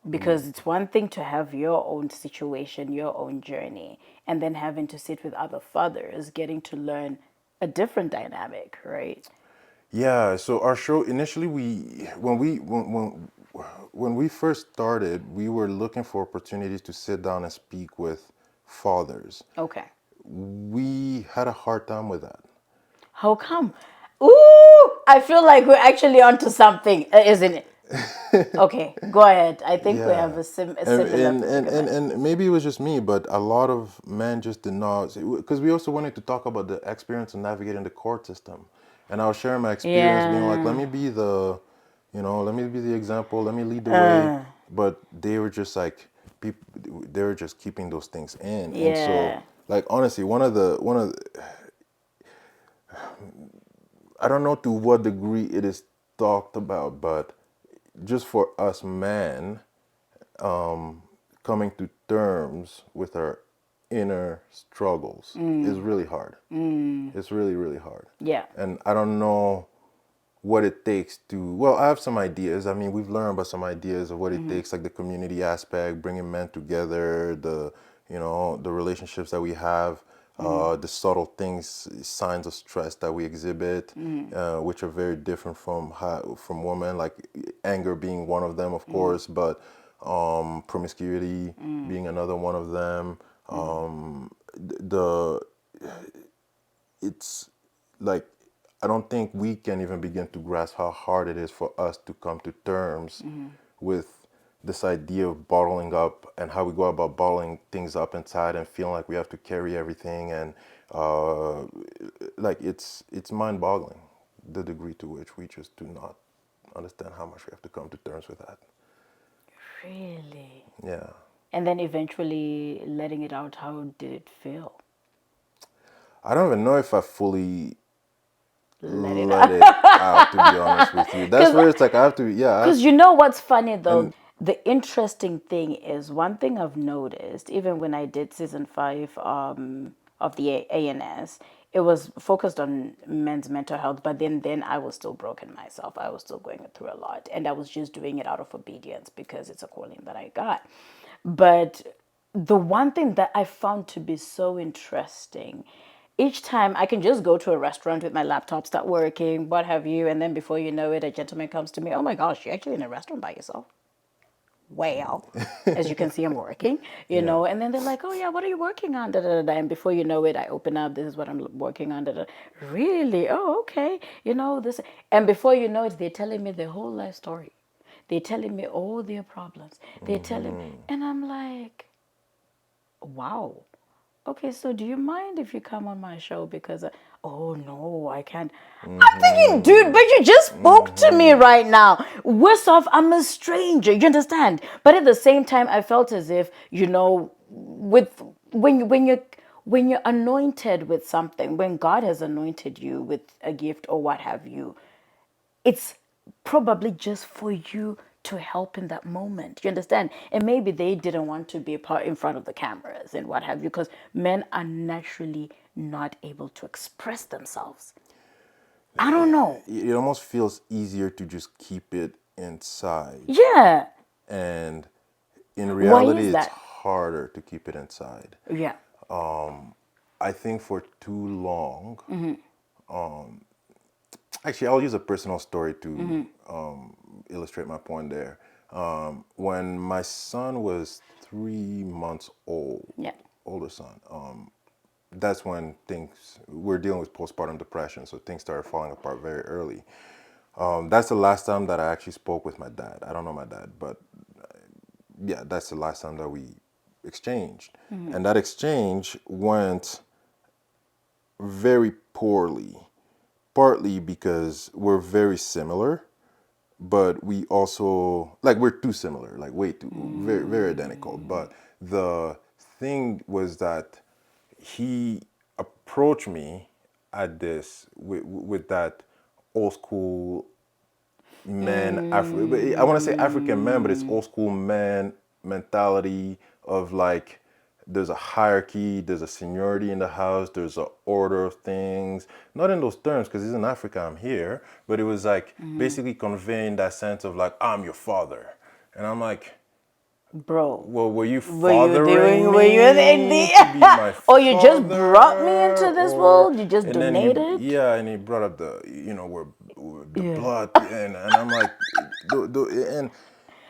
Because it's one thing to have your own situation, your own journey, and then having to sit with other fathers, getting to learn a different dynamic, right? Yeah, so our show initially when we first started, we were looking for opportunities to sit down and speak with fathers. Okay. We had a hard time with that. How come? Ooh, I feel like we're actually onto something, isn't it? Okay, go ahead. I think we have Yeah. a And, similar and, and, and, predicament. and maybe it was just me, but a lot of men just did not, because we also wanted to talk about the experience of navigating the court system. And I was sharing my experience being like, Yeah. let me be the example, let me lead the way. But they were just like, people, they were just keeping those things in. And so, Yeah. like, honestly, I don't know to what degree it is talked about, but just for us men, coming to terms with our inner struggles is really hard. It's really, really hard. Yeah. And I don't know what it takes to, well, I have some ideas. I mean, we've learned about some ideas of what it takes, like the community aspect, bringing men together, the relationships that we have, the subtle things, signs of stress that we exhibit, which are very different from women, like anger being one of them, of course, but promiscuity being another one of them. The it's like I don't think we can even begin to grasp how hard it is for us to come to terms with this idea of bottling up and how we go about bottling things up inside and feeling like we have to carry everything and like it's mind-boggling the degree to which we just do not understand how much we have to come to terms with that. Really? Yeah. And then eventually letting it out, how did it feel? I don't even know if I fully let it let out. it out, to be honest with you. That's where it's like I have to, yeah. Because you know what's funny though? And The interesting thing is one thing I've noticed, even when I did season 5 of the ANS, it was focused on men's mental health, but then I was still broken myself. I was still going through a lot, and I was just doing it out of obedience because it's a calling that I got. But the one thing that I found to be so interesting, each time I can just go to a restaurant with my laptop, start working, what have you, and then before you know it, a gentleman comes to me, oh my gosh, you're actually in a restaurant by yourself? Well, as you can see, I'm working, yeah, and then they're like, oh yeah, what are you working on? Da, da, da, da. And before you know it, I open up, this is what I'm working on. Da, da. Really? Oh, okay. This. And before you know it, they're telling me their whole life story. They're telling me all their problems. They're telling, and I'm like, wow. Okay, so do you mind if you come on my show? Because, oh no, I can't. I'm thinking, dude, but you just spoke to me right now. Worse off, I'm a stranger. You understand? But at the same time, I felt as if, with when you're anointed with something, when God has anointed you with a gift or what have you, it's probably just for you to help in that moment. You understand? And maybe they didn't want to be a part in front of the cameras and what have you, because men are naturally not able to express themselves. I don't know. it almost feels easier to just keep it inside. Yeah. And in Why reality, is it's that? harder to keep it inside. Yeah. I think for too long, actually, I'll use a personal story to illustrate my point there. When my son was 3 months old, Yeah. older son, that's when things, we're dealing with postpartum depression, so things started falling apart very early. That's the last time that I actually spoke with my dad. I don't know my dad, but yeah, that's the last time that we exchanged. And that exchange went very poorly, partly because we're very similar, but we also, like, we're too similar, like way too, very, very identical. But the thing was that he approached me at this with that old school man, I want to say African man, but it's old school man mentality of like, there's a hierarchy, there's a seniority in the house, there's a order of things. Not in those terms, because he's in Africa, I'm here, but it was like basically conveying that sense of like, I'm your father. And I'm like, Bro, well, were you were you in fathering me to be my or you just brought me father, into this or? world? You just And then donated? and he brought up the, we're the Yeah. blood, and I'm like, and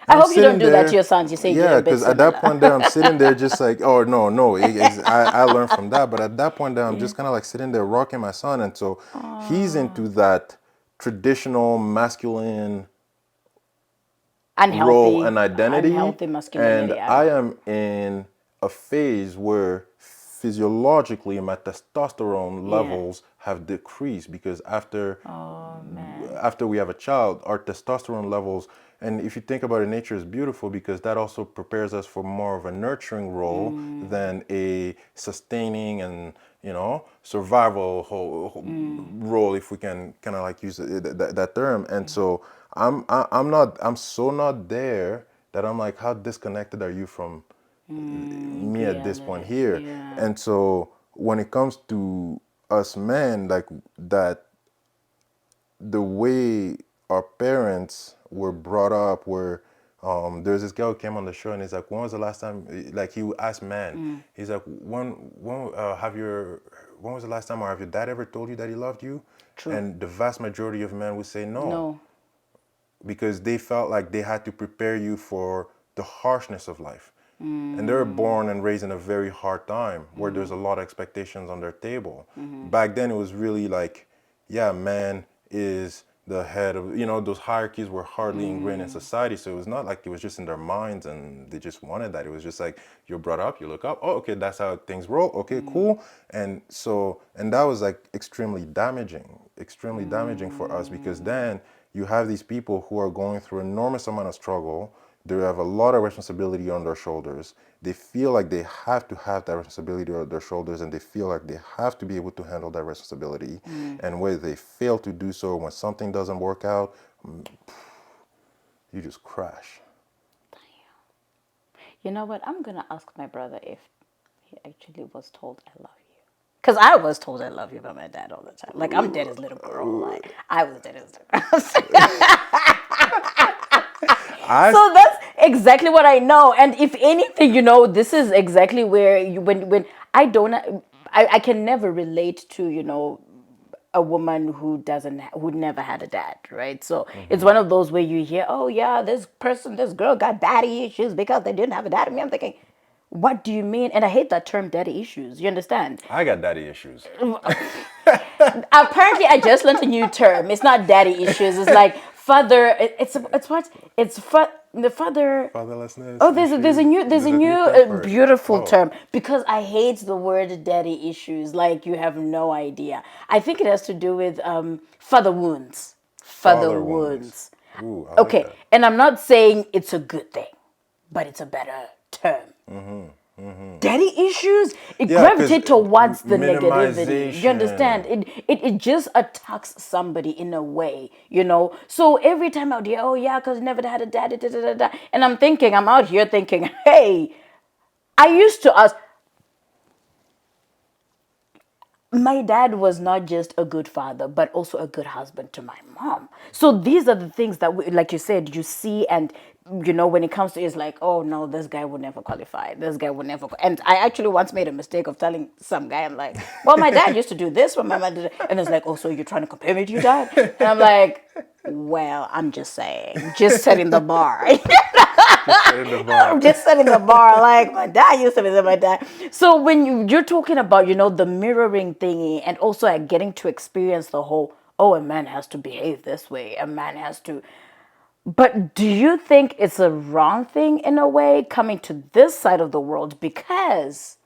I I'm hope you don't sitting do that to there, your sons. You say you're yeah, a bit because at that similar. point there, I'm sitting there just like, oh no, no, I learned from that, but at that point there, I'm Yeah. just kind of like sitting there rocking my son, and so he's into that traditional masculine role and identity, Unhealthy and masculinity. I am in a phase where physiologically my testosterone Yeah. levels have decreased because Oh man. after we have a child, our testosterone levels, and if you think about it, nature is beautiful because that also prepares us for more of a nurturing role than a sustaining and survival role, if we can kind of like use that term. And so I'm so not there that I'm like, how disconnected are you from me at this point Reality. here? Yeah. And so when it comes to us men, like that, the way our parents were brought up, where there's this guy who came on the show and he's like, when was the last time, like he would ask man, he's like, when was the last time, or have your dad ever told you that he loved you? True. And the vast majority of men would say no, No. because they felt like they had to prepare you for the harshness of life. And they were born and raised in a very hard time where there's a lot of expectations on their table. Back then, it was really like, yeah, man is the head of, those hierarchies were hardly ingrained in society. So it was not like it was just in their minds and they just wanted that. It was just like, you're brought up, you look up, oh, okay, that's how things roll. Okay, cool. And so, and that was like extremely damaging for us, because then you have these people who are going through enormous amount of struggle. they have a lot of responsibility on their shoulders. They feel like they have to have that responsibility on their shoulders, and they feel like they have to be able to handle that responsibility. And when they fail to do so, when something doesn't work out, you just crash. You know what? I'm gonna ask my brother if he actually was told I love you. Cause I was told I love you by my dad all the time. Like I'm dead as little girl. Like I was dead as little girl. I So that's exactly what I know. And if anything, this is exactly where when I don't, I can never relate to, a woman who never had a dad, right? So it's one of those where you hear, oh yeah, this girl got daddy issues because they didn't have a dad. I mean, I'm thinking, what do you mean? And I hate that term, daddy issues. You understand? I got daddy issues. Apparently, I just learned a new term. It's not daddy issues. It's like father. It's what? The father. Fatherlessness Oh, there's a new word. beautiful Oh, term because I hate the word daddy issues. Like you have no idea. I think it has to do with father wounds. Father father wounds. wounds. Ooh, I like Okay, that. and I'm not saying it's a good thing, but it's a better term. Daddy issues, it Yeah, because gravitate towards the negativity. You understand? minimization. It just attacks somebody in a way. So every time out here, oh yeah, because never had a daddy, da, da, da, da. And I'm out here thinking, hey, I used to ask, my dad was not just a good father, but also a good husband to my mom. So these are the things that, like you said, you see, and when it comes to it's like, oh no, this guy would never qualify. This guy would never. And I actually once made a mistake of telling some guy, I'm like, well, my dad used to do this when my mom did it, and it's like, oh, so you're trying to compare me to your dad? And I'm like, well, I'm just saying, just setting the bar. Just setting the I'm bar. just setting the bar like my dad used to be my dad. So when you're talking about, the mirroring thingy and also getting to experience the whole, oh, a man has to behave this way, a man has to. But do you think it's a wrong thing in a way coming to this side of the world? Because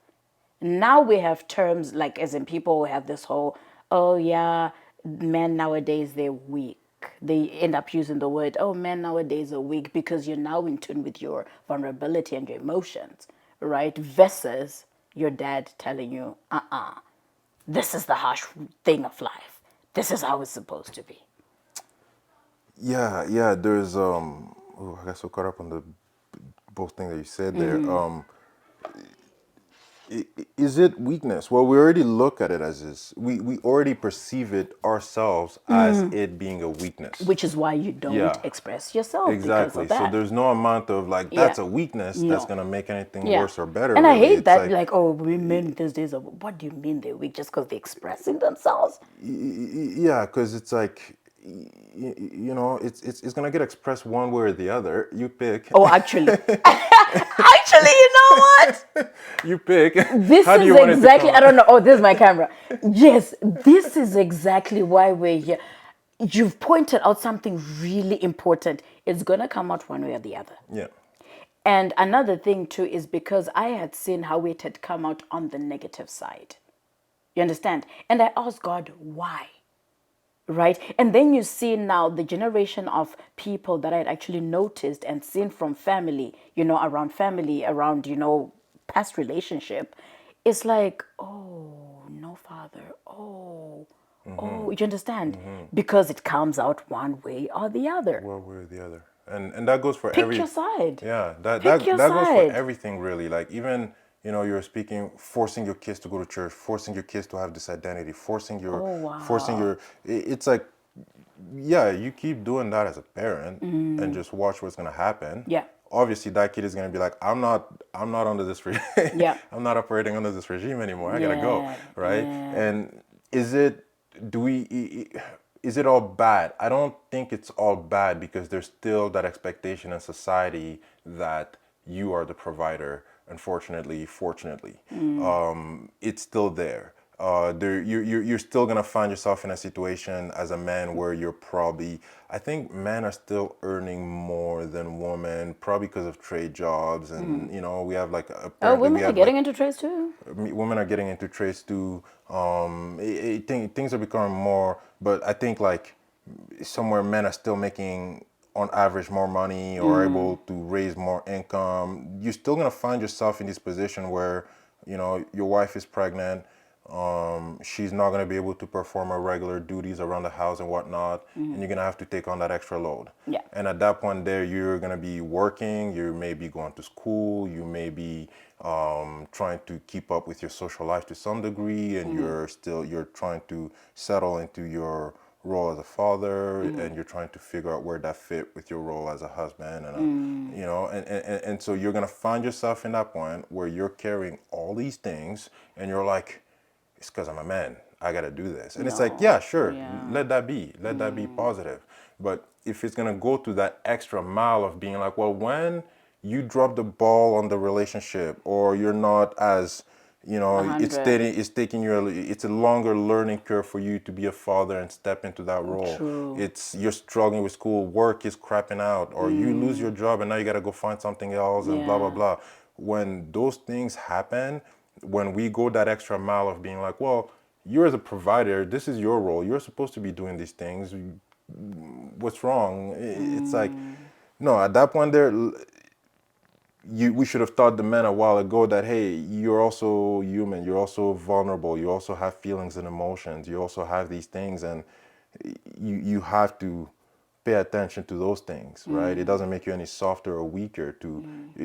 now we have terms like, as in people have this whole, oh yeah, men nowadays they're weak. They end up using the word, oh, men nowadays are weak because you're now in tune with your vulnerability and your emotions, right? Versus your dad telling you, this is the harsh thing of life. This is how it's supposed to be. Yeah, yeah. There's oh, I got so caught up on the both things that you said there. Is it weakness? Well, we already look at it as this. We already perceive it ourselves as it being a weakness. Which is why you don't Yeah, express yourself because exactly. of So that. there's no amount of like Yeah. that's a weakness that's No. gonna make anything Yeah. worse or better. And I Really, hate it's that, like like, oh, we men these days are, what do you mean they're weak just because they're expressing themselves? yeah, because it's like it's gonna get expressed one way or the other. You pick. Oh, actually, actually, you know what? You pick. This How do is you want it to exactly, come? I don't know. Oh, this is my camera. Yes, this is exactly why we're here. You've pointed out something really important. It's going to come out one way or the other. Yeah. And another thing, too, is because I had seen how it had come out on the negative side. You understand? And I asked God, why? Right? And then you see now the generation of people that I had actually noticed and seen from family, around, past relationship. It's like, oh, no father. Oh, you understand? Because it comes out one way or the other. One way or the other. And that goes for Pick every your side. yeah, that Pick that your that goes for side. everything really. Like even you're speaking forcing your kids to go to church, forcing your kids to have this identity, Oh, forcing wow. your it's like yeah, you keep doing that as a parent and just watch what's gonna happen. Yeah. Obviously that kid is gonna be like, I'm not under this Yeah. I'm not operating under this regime anymore. I gotta go. Yeah. Right? Yeah. And is it do we is it all bad? I don't think it's all bad because there's still that expectation in society that you are the provider. Unfortunately, fortunately, it's still there. You're still gonna find yourself in a situation as a man where you're probably. I think men are still earning more than women, probably because of trade jobs, and we have like Oh, apparently we women are have like getting into trades too. women are getting into trades too. Things are becoming more, but I think like somewhere men are still making on average more money or able to raise more income, you're still gonna find yourself in this position where, you know, your wife is pregnant. She's not gonna be able to perform her regular duties around the house and whatnot, and you're gonna have to take on that extra load. Yeah. And at that point, there you're gonna be working. You may be going to school. You may be trying to keep up with your social life to some degree, and you're trying to settle into your role as a father, and you're trying to figure out where that fit with your role as a husband, and you know, and so you're gonna find yourself in that point where you're carrying all these things, and you're like, it's because I'm a man. I got to do this. And it's like, No. yeah, sure, Yeah. let that be. Let that be positive. But if it's going to go to that extra mile of being like, well, when you drop the ball on the relationship or you're not as, you A know, hundred. it's taking you, it's a longer learning curve for you to be a father and step into that role. True. It's, you're struggling with school, work is crapping out, or you lose your job and now you got to go find something else and blah, blah, Yeah. blah. When those things happen, when we go that extra mile of being like, well, you're as a provider, this is your role. You're supposed to be doing these things. What's wrong? It's like, no, at that point there, we should have taught the men a while ago that, hey, you're also human. You're also vulnerable. You also have feelings and emotions. You also have these things, and you have to pay attention to those things, right? It doesn't make you any softer or weaker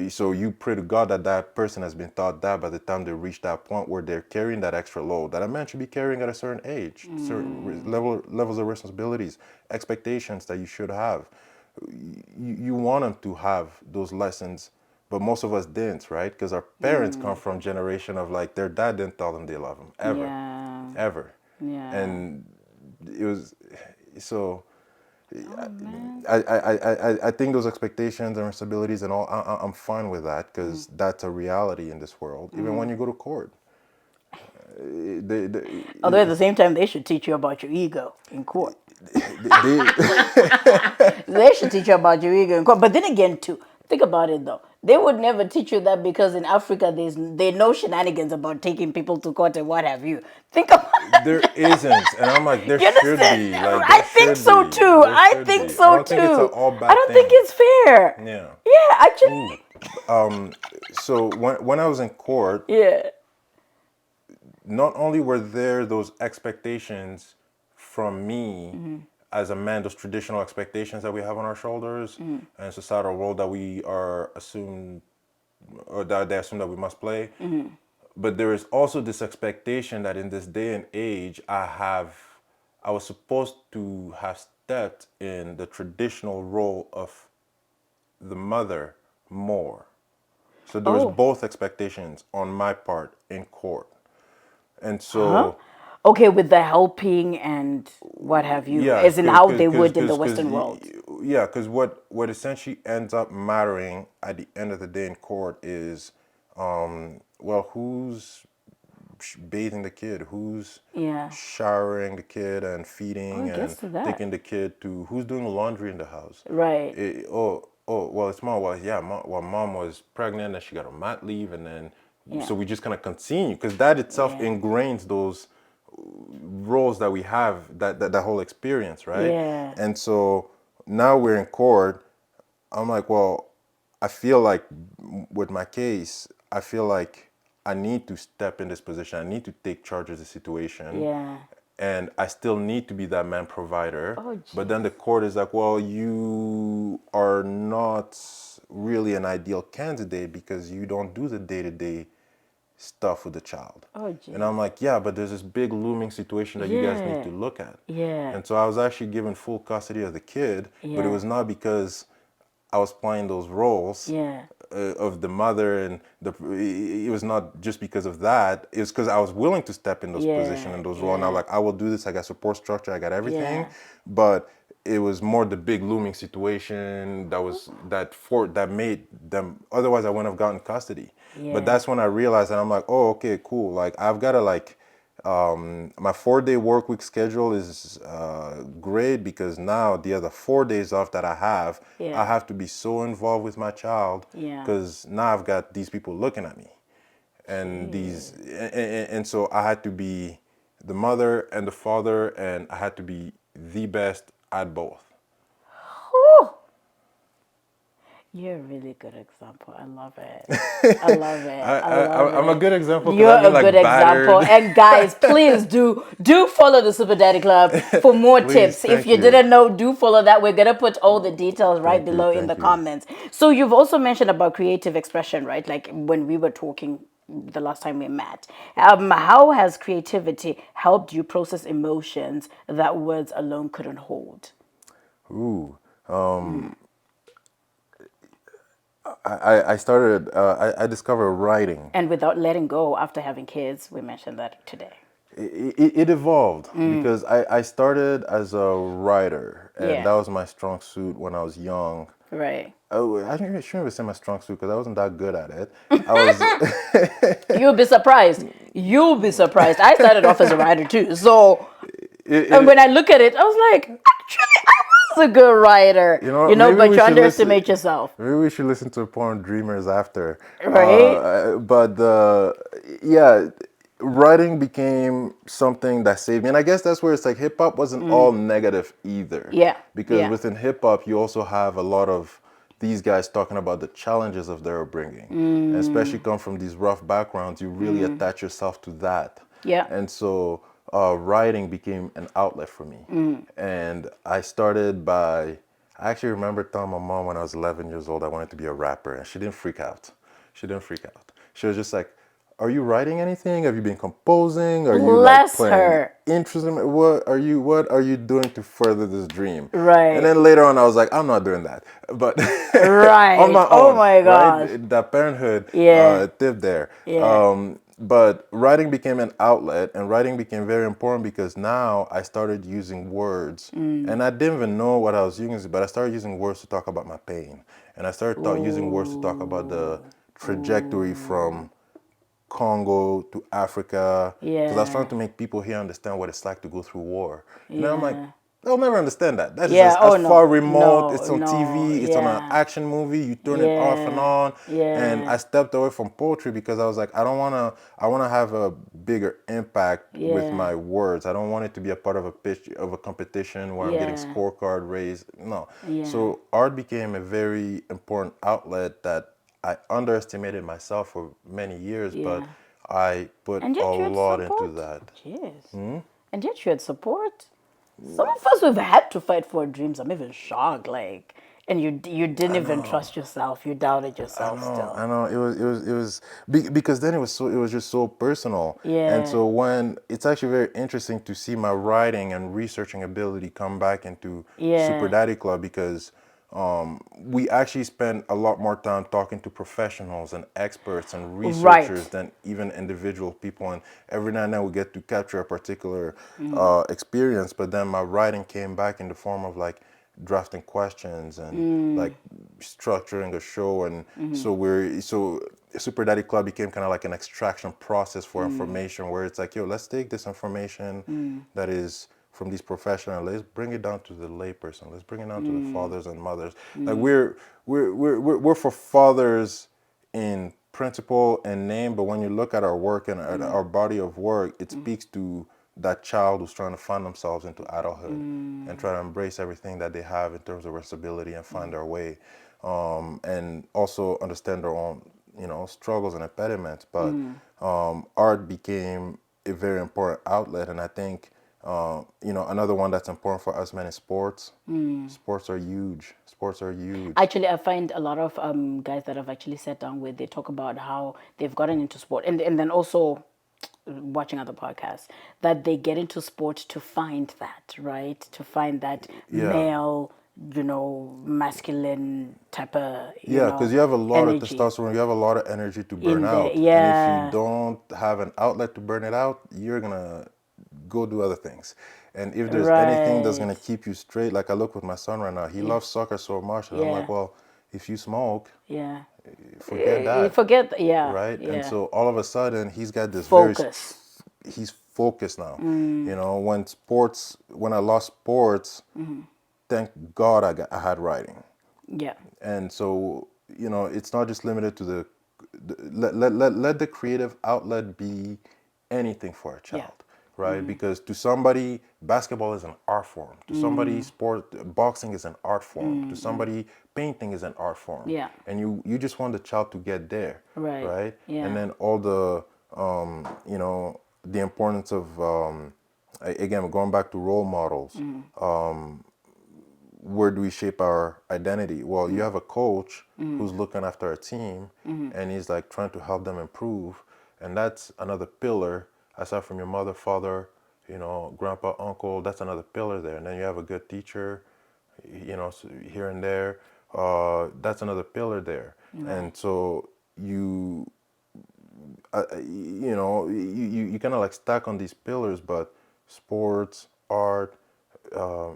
so you pray to God that that person has been taught that by the time they reach that point where they're carrying that extra load that a man should be carrying at a certain age, certain levels of responsibilities, expectations that you should have. You want them to have those lessons, but most of us didn't, right? Because our parents come from generation of like their dad didn't tell them they love them ever, Yeah. ever, Yeah. and it was so. Oh man. I think those expectations and responsibilities and all, I'm fine with that because that's a reality in this world. Even when you go to court, Although at the same time, they should teach you about your ego in court. they They should teach you about your ego in court. But then again, too, think about it though. They would never teach you that because in Africa, they know shenanigans about taking people to court and what have you. Think about there isn't, and I'm like, there You should understand? be, like, I there think should so be, too. there I should think be. I so don't think it's an too. all I bad don't think thing. it's fair. Yeah. Yeah, Ooh. actually. So when I was in court, Yeah. not only were there those expectations from me as a man, those traditional expectations that we have on our shoulders and societal role that we are assumed or that they assume that we must play, but there is also this expectation that in this day and age I was supposed to have stepped in the traditional role of the mother more. So there was Oh. both expectations on my part in court. And Huh? so Okay, with the helping and what have you, yeah, as in how they would in the Western world. yeah, because what essentially ends up mattering at the end of the day in court is, well, who's bathing the kid, who's Yeah. showering the kid and Oh, feeding it gets and to that. taking the kid to, who's doing the laundry in the house. Right. Well, it's mom. Well, yeah, mom was pregnant and she got on mat leave, and then Yeah. so we just kind of continue because that itself Yeah. ingrains those roles that we have, that whole experience, right? Yeah. And so now we're in court. I'm like, well, I feel like with my case, I feel like I need to step in this position. I need to take charge of the situation. Yeah. And I still need to be that man provider. Oh, But then jeez. the court is like, well, you are not really an ideal candidate because you don't do the day to day stuff with the child. Oh, And jeez. I'm like, yeah, but there's this big looming situation that you guys need Yeah. to look at. Yeah. And so I was actually given full custody of the kid, but it Yeah. was not because I was playing those roles Yeah. of the mother and it was not just because of that. It was because I was willing to step in those positions Yeah. and those roles. And I was Yeah. like, I will do this. I got support structure. I got everything. Yeah. But it was more the big looming situation that made them. Otherwise, I wouldn't have gotten custody. But Yeah. that's when I realized that I'm like, oh, okay, cool. Like I've got to like my 4 day work week schedule is great because now the other 4 days off that I Yeah. have to be so involved with my child Yeah. because now I've got these people looking at me, and and so I had to be the mother and the father, and I had to be the best at both. Whew. You're a really good example. I love it. I love it. I love I'm a it. good example because You're I've a been good like example. battered. And guys, please do follow the Super Daddy Club for more Please, tips. If thank you you. didn't know, do follow that. We're gonna put all the details right Thank you, below in the thank you. comments. So you've also mentioned about creative expression, right? Like when we were talking the last time we met. How has creativity helped you process emotions that words alone couldn't hold? Ooh. I started, I discovered writing. And without letting go after having kids, we mentioned that today. It evolved because I started as a writer, and Yeah, that was my strong suit when I was young. right. Oh, shouldn't even say my strong suit because I wasn't that good at it. I was, You'll be surprised. You'll be surprised. I started off as a writer too. So, and when it, I look at it, I was like, actually, I was a good writer. you know, You know, maybe but we you should listen. underestimate yourself, Maybe we should listen to Porn Dreamers after. right? But yeah, writing became something that saved me, and I guess that's where it's like hip hop wasn't all negative either, Yeah, because yeah. within hip hop you also have a lot of these guys talking about the challenges of their upbringing, and especially come from these rough backgrounds, you really attach yourself to that, Yeah. and so writing became an outlet for me, and I started by. I actually remember telling my mom when I was 11 years old I wanted to be a rapper, and she didn't freak out. She didn't freak out. She was just like, "Are you writing anything? Have you been composing? Are you like Bless playing her. instruments? What are you doing to further this dream?" And Right. then later on, I was like, "I'm not doing that," but on Right. my Oh own, my gosh. right? That parenthood Yeah. tip there. Yeah. But writing became an outlet, and writing became very important because now I started using words, and I didn't even know what I was using, but I started using words to talk about my pain, and I started using words to talk about the Ooh. trajectory Ooh. from Congo to Africa, because I was trying Yeah. to make people here understand what it's like to go through war. And then I'm like, Yeah. they'll never understand that. That is Yeah. as Oh far no. remote. No. It's on No. TV. It's on an Yeah. action movie. You turn it off and Yeah. on. And I Yeah. stepped away from poetry because I was like, I don't wanna. I wanna have a bigger impact with Yeah. my words. I don't want it to be a part of a pitch of a competition where I'm getting Yeah. scorecard raised. No. Yeah. So art became a very important outlet that I underestimated myself for many years, but Yeah. I put And a yet you had lot into support. that. Jeez. And yet you had support. Some of us have had to fight for our dreams. I'm even shocked. Like, and you didn't I even know. trust yourself. You doubted yourself I still. know. Because then it was just so personal, and Yeah. so when it's actually very interesting to see my writing and researching ability come back into Super Yeah. Daddy Club because we actually spend a lot more time talking to professionals and experts and researchers Right. than even individual people, and every now and then we get to capture a particular experience. But then my writing came back in the form of like drafting questions and like structuring a show, and so Super Daddy Club became kind of like an extraction process for information where it's like, yo, let's take this information that is from these professionals, let's bring it down to the layperson, let's bring it down to the fathers and mothers. Like we're for fathers in principle and name, but when you look at our work and at our body of work, it speaks to that child who's trying to find themselves into adulthood and try to embrace everything that they have in terms of responsibility and find their way, and also understand their own, struggles and impediments. But art became a very important outlet, and I think, another one that's important for us men is sports. Sports are huge. Sports are huge. Actually, I find a lot of guys that I've actually sat down with, they talk about how they've gotten into sport, and then also watching other podcasts, that they get into sport to find that, right? To find that Yeah. male, masculine type of, Yeah, because you have a lot of energy testosterone, you have a lot of energy to burn in there. out. And if you Yeah. don't have an outlet to burn it out, you're gonna go do other things. And if there's anything that's Right. gonna keep you straight, like I look with my son right now, he Yeah. loves soccer so much, and I'm like, Yeah. well, if you smoke, Yeah. forget You that, forget. Yeah. right? And Yeah. so all of a sudden, he's got this Focus. he's focused now. When I lost sports, thank God I had writing. Yeah. And so, it's not just limited to let the creative outlet be anything for a Yeah. child. right? Because to somebody, basketball is an art form. To somebody, boxing is an art form. To somebody, painting is an art form. Yeah. And you just want the child to get there, Right. right? Yeah. And then all the, the importance of, again, going back to role models. Where do we shape our identity? Well, you have a coach who's looking after a team and he's like trying to help them improve. And that's another pillar, aside from your mother, father, grandpa, uncle, that's another pillar there. And then you have a good teacher, here and there. That's another pillar there. Right. And so you kind of like stack on these pillars, but sports, art,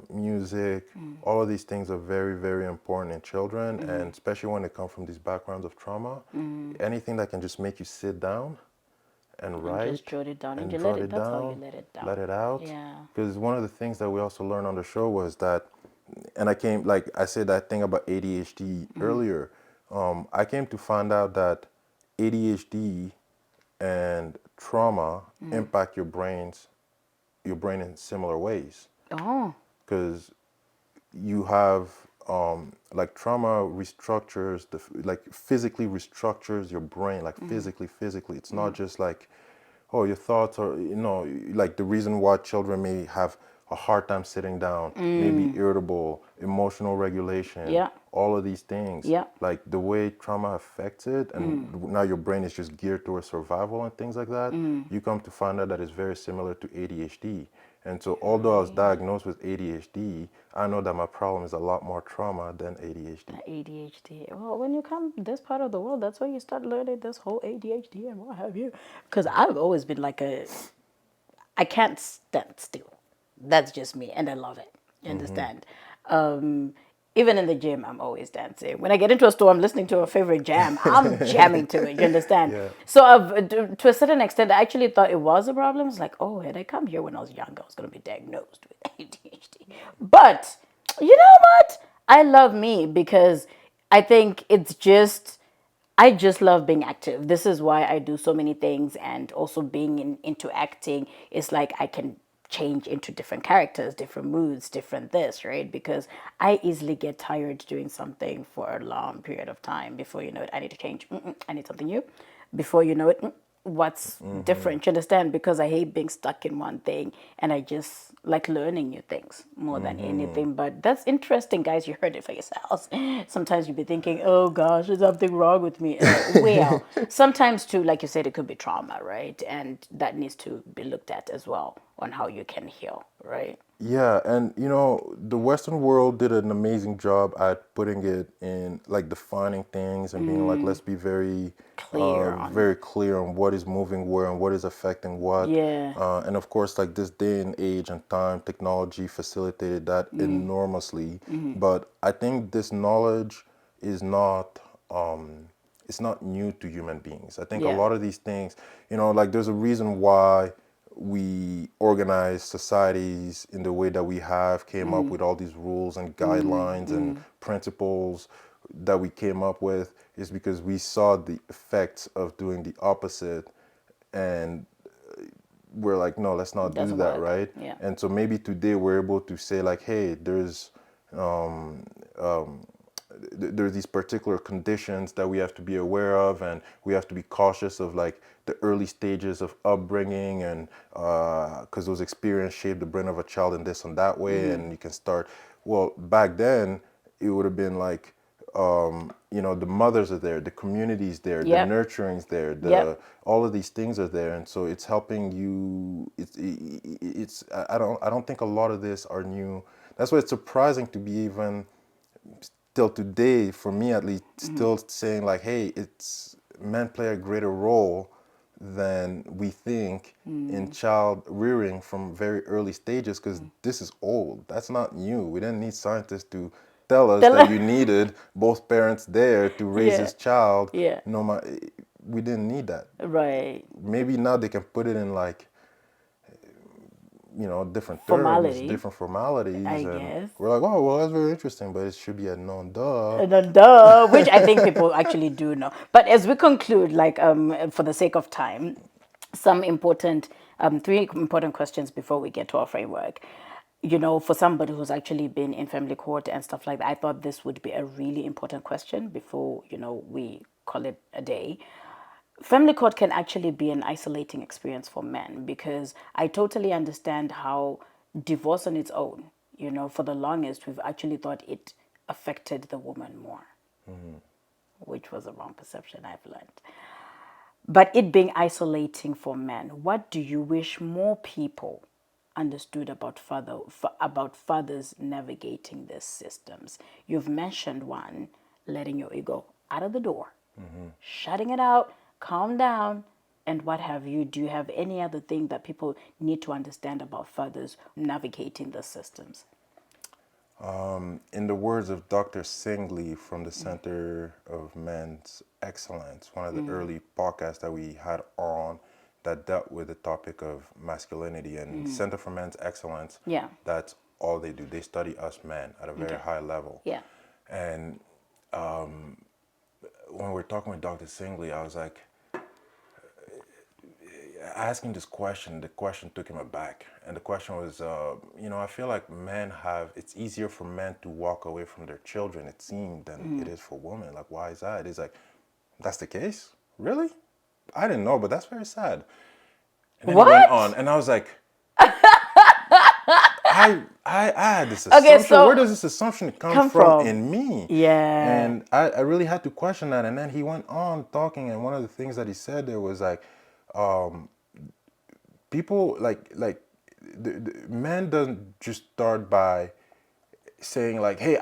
music, all of these things are very, very important in children, and especially when they come from these backgrounds of trauma. Anything that can just make you sit down and And just write jot it down, and and you let jot it. it That's how you down, let it down. let it out. Yeah. Because one of the things that we also learned on the show was that, and like I said that thing about ADHD earlier, I came to find out that ADHD and trauma impact your brain in similar ways, Oh. because you have like trauma restructures like physically restructures your brain, like physically it's not just like, oh, your thoughts are, like the reason why children may have a hard time sitting down, maybe irritable, emotional regulation, Yeah. all of these things, Yeah. like the way trauma affects it, and now your brain is just geared towards survival and things like that. You come to find out that it's very similar to ADHD. And so although I was diagnosed with ADHD, I know that my problem is a lot more trauma than ADHD. ADHD. Well, when you come this part of the world, that's where you start learning this whole ADHD and what have you. Because I've always been like I can't stand still. That's just me, and I love it. You understand? Um, Even in the gym, I'm always dancing. When I get into a store, I'm listening to a favorite jam. I'm jamming to it. You understand? Yeah. So, to a certain extent, I actually thought it was a problem. It's like, oh, had I come here when I was young, I was going to be diagnosed with ADHD. But you know what? I love me because I think it's just I just love being active. This is why I do so many things, and also being into acting is like I can change into different characters, different moods, different this, right? Because I easily get tired doing something for a long period of time. Before you know it, I need to change. I need something new. Before you know it, what's different? You understand? Because I hate being stuck in one thing, and I just like learning new things more than anything. But that's interesting, guys. You heard it for yourselves. Sometimes you'll be thinking, oh gosh, there's something wrong with me. Well, sometimes too, like you said, it could be trauma, right? And that needs to be looked at as well on how you can heal, right? Yeah, and the Western world did an amazing job at putting it in, like defining things and being like, let's be Clear on, very clear on what is moving where and what is affecting what. yeah, And of course, like this day and age and time, technology facilitated that enormously. But I think this knowledge is not, it's not new to human beings. I think a yeah, lot of these things, like there's a reason why we organize societies in the way that we have, came up with all these rules and guidelines and principles that we came up with, is because we saw the effects of doing the opposite, and we're like, no, let's not it do doesn't that, work. right? Yeah, And so maybe today we're able to say like, hey, there's these particular conditions that we have to be aware of, and we have to be cautious of like the early stages of upbringing, and because those experiences shape the brain of a child in this and that way, and you can start. Well, back then it would have been like, the mothers are there, the community's there, the yep, nurturing's there, yep. the all of these things are there, and so it's helping you. It's I don't think a lot of this are new. That's why it's surprising to be even till today, for me at least, still saying like, hey, it's men play a greater role than we think in child rearing from very early stages, because this is old. That's not new. We didn't need scientists to tell us that you needed both parents there to raise Yeah, this child. yeah, No, we didn't need that. right. Maybe now they can put it in like, different terms, Formality, different formalities, I and guess. we're like, oh, well, that's very interesting, but it should be a known duh. And then, duh, which I think people actually do know. But as we conclude, like for the sake of time, some important Three important questions before we get to our framework. For somebody who's actually been in family court and stuff like that, I thought this would be a really important question before, we call it a day. Family court can actually be an isolating experience for men because I totally understand how divorce on its own, for the longest, we've actually thought it affected the woman more, which was a wrong perception I've learned. But it being isolating for men, what do you wish more people understood about fathers navigating these systems? You've mentioned one, letting your ego out of the door, shutting it out, calm down, and what have you. Do you have any other thing that people need to understand about fathers navigating the systems? In the words of Dr. Singley from the Center of Men's Excellence, one of the early podcasts that we had on that dealt with the topic of masculinity and Center for Men's Excellence, Yeah. that's all they do. They study us men at a very high level. Yeah. And when we're talking with Dr. Singley, I was like, asking this question, the question took him aback. And the question was, I feel like it's easier for men to walk away from their children, it seemed, than it is for women. Like, why is that? He's like, that's the case? Really? I didn't know, but that's very sad. And then he went What? on, and I was like, I had this assumption. Okay, so where does this assumption come from in me? Yeah. And I really had to question that. And then he went on talking, and one of the things that he said there was like, people the man doesn't just start by saying like, hey,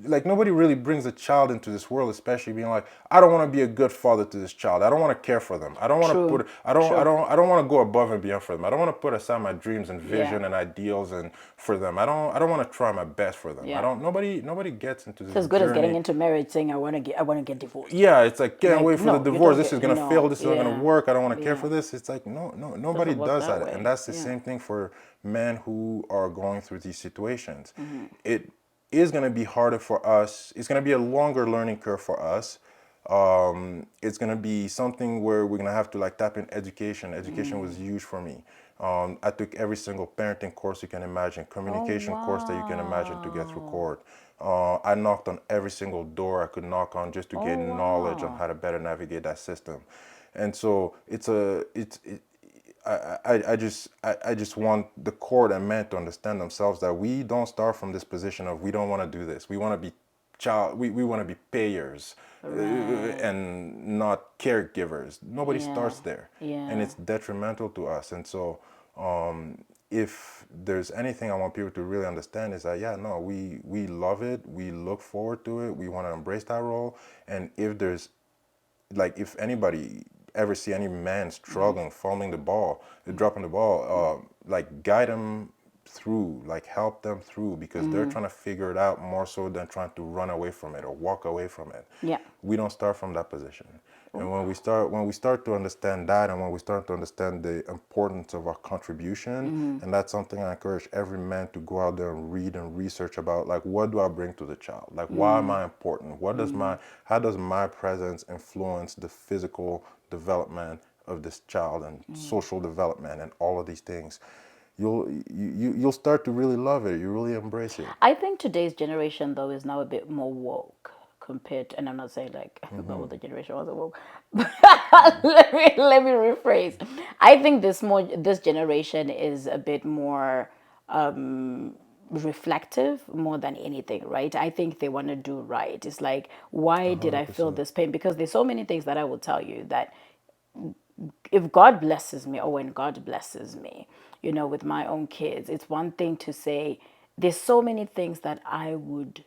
like nobody really brings a child into this world, especially being like, I don't want to be a good father to this child. I don't want to care for them. I don't want to True. put I True. don't want to go above and beyond for them. I don't want to put aside my dreams and vision Yeah. and ideals and for them. I don't want to try my best for them. Yeah. Nobody gets into It's this as good as getting journey. into marriage saying I want to get divorced. Yeah, it's like, can't Like, wait for the no, you divorce. don't This is get gonna fail. no. This is not gonna Yeah. work. I don't want to care Yeah. for this. It's like, no, nobody Doesn't work does that that, and way. that's the Yeah. same thing for men who are going through these situations. Mm-hmm. It is gonna be harder for us. It's gonna be a longer learning curve for us. It's gonna be something where we're gonna have to like tap in education. Education was huge for me. I took every single parenting course you can imagine, Oh, communication course that you can imagine to get through wow. court. I knocked on every single door I could knock on just to Oh, gain knowledge on wow. how to better navigate that system. And so I just want the court and men to understand themselves that we don't start from this position of we don't want to do this. We want to be we want to be payers Right. and not caregivers. Nobody Yeah. starts there, and Yeah. it's detrimental to us. And so if there's anything I want people to really understand is that, yeah, no, we love it, we look forward to it, we want to embrace that role. And if there's like, if anybody ever see any man struggling, fumbling the ball, dropping the ball, like guide them through, like help them through, because they're trying to figure it out more so than trying to run away from it or walk away from it. Yeah. We don't start from that position. And when we start to understand that, and when we start to understand the importance of our contribution, and that's something I encourage every man to go out there and read and research about, like, what do I bring to the child? Like, why am I important? How does my presence influence the physical development of this child and social development and all of these things? You'll start to really love it. You really embrace it. I think today's generation though is now a bit more woke compared to, and I'm not saying like the older generation wasn't woke, but let me rephrase. I think this generation is a bit more reflective more than anything, right? I think they want to do right. It's like, why did I feel 100%. this pain? Because there's so many things that I will tell you that if God blesses me, or when God blesses me, with my own kids, it's one thing to say, there's so many things that I would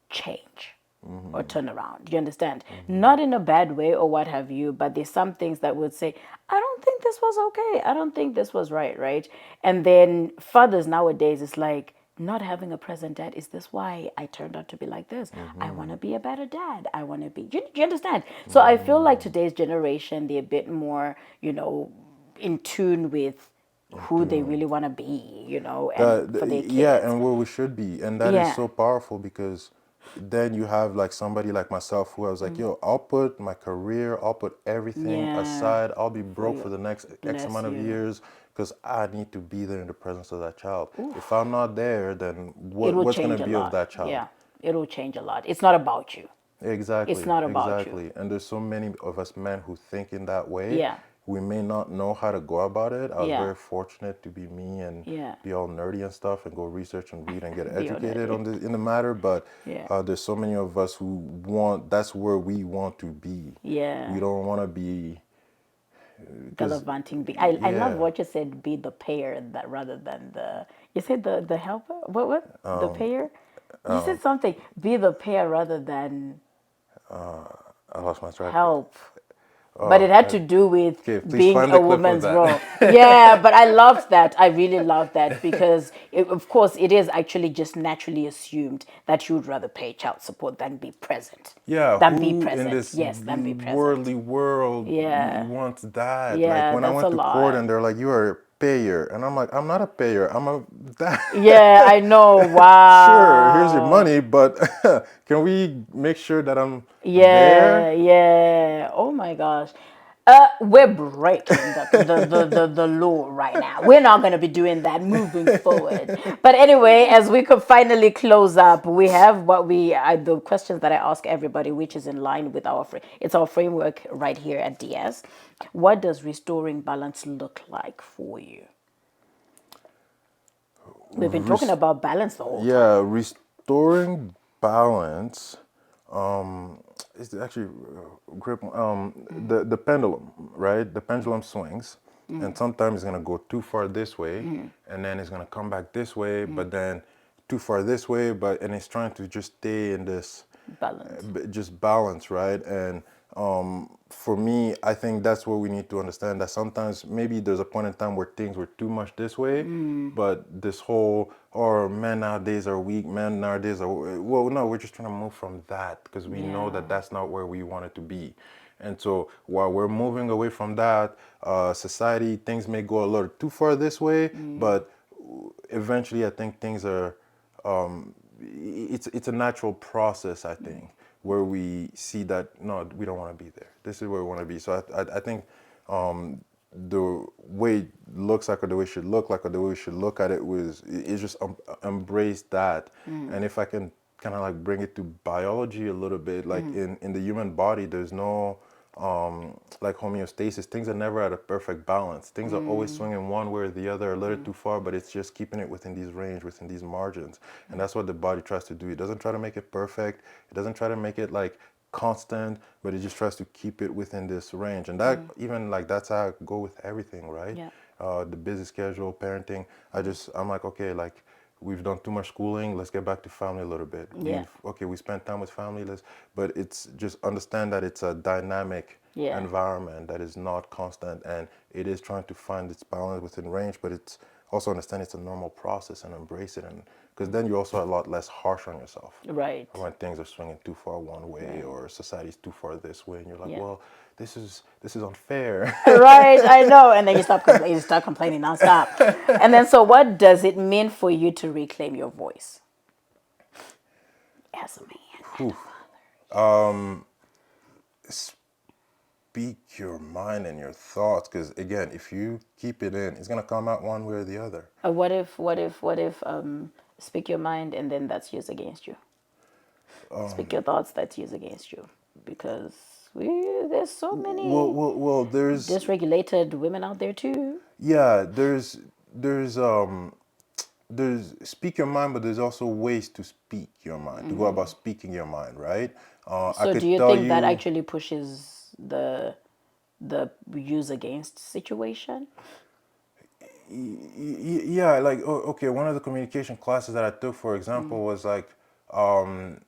change or turn around. You understand? Not in a bad way or what have you, but there's some things that would say, I don't think this was okay. I don't think this was right, right? And then fathers nowadays, it's like, not having a present dad, is this why I turned out to be like this? I want to be a better dad. I want to be, you understand? So I feel like today's generation, they're a bit more, in tune with who they really want to be, and for their Yeah, kids. and where we should be, and that is Yeah. so powerful because then you have like somebody like myself who I was like, yo, I'll put my career, I'll put everything Yeah. aside. I'll be For broke you. for the next X Bless amount of you. years because I need to be there in the presence of that child. If Oof. I'm not there, then It will what's gonna change a be of lot. that child? Yeah. It will change a lot. It's not about you. It's Exactly, not about you. exactly. And there's so many of us men who think in that way. Yeah. We may not know how to go about it. I was Yeah. very fortunate to be me and Yeah. be all nerdy and stuff and go research and read and get Be honest. educated on in the matter. But Yeah. there's so many of us who want, that's where we want to be. We Yeah. don't want to be, because, Gallivanting. I love yeah, what you said. Be the payer that rather than the. You said the helper. What the payer? You said something. Be the payer rather than I lost my track. help. But Oh, it had to do with okay, please being find a the clip of woman's that. role. Yeah, but I loved that. I really loved that because, of course, it is actually just naturally assumed that you would rather pay child support than be present. Yeah, Than be who in present. this Yes, than be present. worldly world Yeah. wants that? Like Yeah, when I that's went a to court lot. and they're like, "You are a payer," and I'm like, "I'm not a payer. I'm a that." Yeah, I know. Sure, here's your Wow. money, but can we make sure that I'm Yeah, there? yeah. Oh my gosh. We're breaking the law right now. We're not going to be doing that moving forward. But anyway, as we could finally close up, we have what the questions that I ask everybody, which is in line with it's our framework right here at DS. What does restoring balance look like for you? We've been talking Res- about balance the whole yeah, time. restoring balance. Um, it's actually grip. The pendulum, right? The pendulum swings, and sometimes it's gonna go too far this way, and then it's gonna come back this way, but then too far this way, and it's trying to just stay in this Balance. just balance, right? And for me, I think that's what we need to understand, that sometimes maybe there's a point in time where things were too much this way, but this whole, or men nowadays are weak, men nowadays are, well, no, we're just trying to move from that because we know Yeah. that that's not where we want it to be. And so while we're moving away from that, society, things may go a little too far this way, but eventually I think things are it's a natural process, I think, where we see that no, we don't want to be there. This is where we want to be. So I think the way it looks like, or the way it should look like, or the way we should look at it is just embrace that. And if I can kind of like bring it to biology a little bit, like in the human body, there's no like homeostasis. Things are never at a perfect balance. Things are always swinging one way or the other, a little too far, but it's just keeping it within these range, within these margins. And that's what the body tries to do. It doesn't try to make it perfect. It doesn't try to make it like constant, but it just tries to keep it within this range. And that even like that's how I go with everything, right? Yeah. The busy schedule, parenting. I'm like, okay, like we've done too much schooling, let's get back to family a little bit. Yeah. We spent time with family, but it's just understand that it's a dynamic Yeah. environment that is not constant, and it is trying to find its balance within range, but it's also understand it's a normal process and embrace it. And because then you're also a lot less harsh on yourself Right. when things are swinging too far one way, Right. or society's too far this way, and you're like, Yeah. well, this is unfair. Right, I know. And then you start complaining nonstop. And then, so what does it mean for you to reclaim your voice as a man and a Speak your mind and your thoughts, because again, if you keep it in, it's gonna come out one way or the other. father? What if, speak your mind and then that's used against you? Speak your thoughts, that's used against you. Because there's so many Well, dysregulated women out there too. yeah, there's there's speak your mind, but there's also ways to speak your mind, to go about speaking your mind, right? I So do could you tell think that you, actually pushes the use against situation? yeah, like okay, one of the communication classes that I took, for example, was like, um,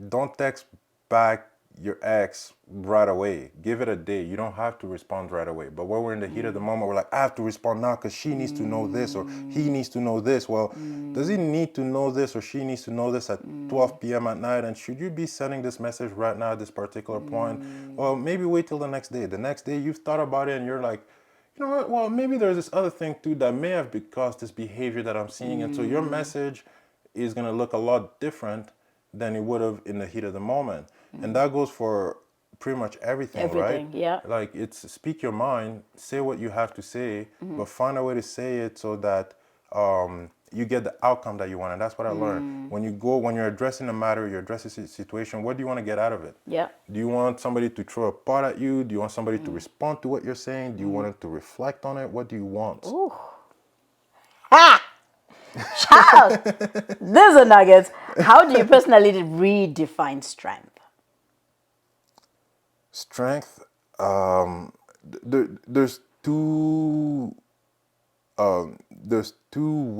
don't text back your ex right away. Give it a day. You don't have to respond right away. But when we're in the heat of the moment, we're like, I have to respond now because she needs to know this, or he needs to know this. Well, does he need to know this, or she needs to know this at 12 p.m. at night? And should you be sending this message right now at this particular point? Well, maybe wait till the next day. The next day you've thought about it and you're like, you know what? Well, maybe there's this other thing too that may have caused this behavior that I'm seeing. And so your message is going to look a lot different than it would have in the heat of the moment. And that goes for pretty much everything, right? Yeah. Like, it's speak your mind, say what you have to say, but find a way to say it so that you get the outcome that you want. And that's what I learned. When you're addressing a matter, you're addressing a situation, what do you want to get out of it? Yeah. Do you want somebody to throw a pot at you? Do you want somebody to respond to what you're saying? Do you want them to reflect on it? What do you want? Ooh. Ah! Child! These are nuggets. How do you personally redefine strength? Strength, there's two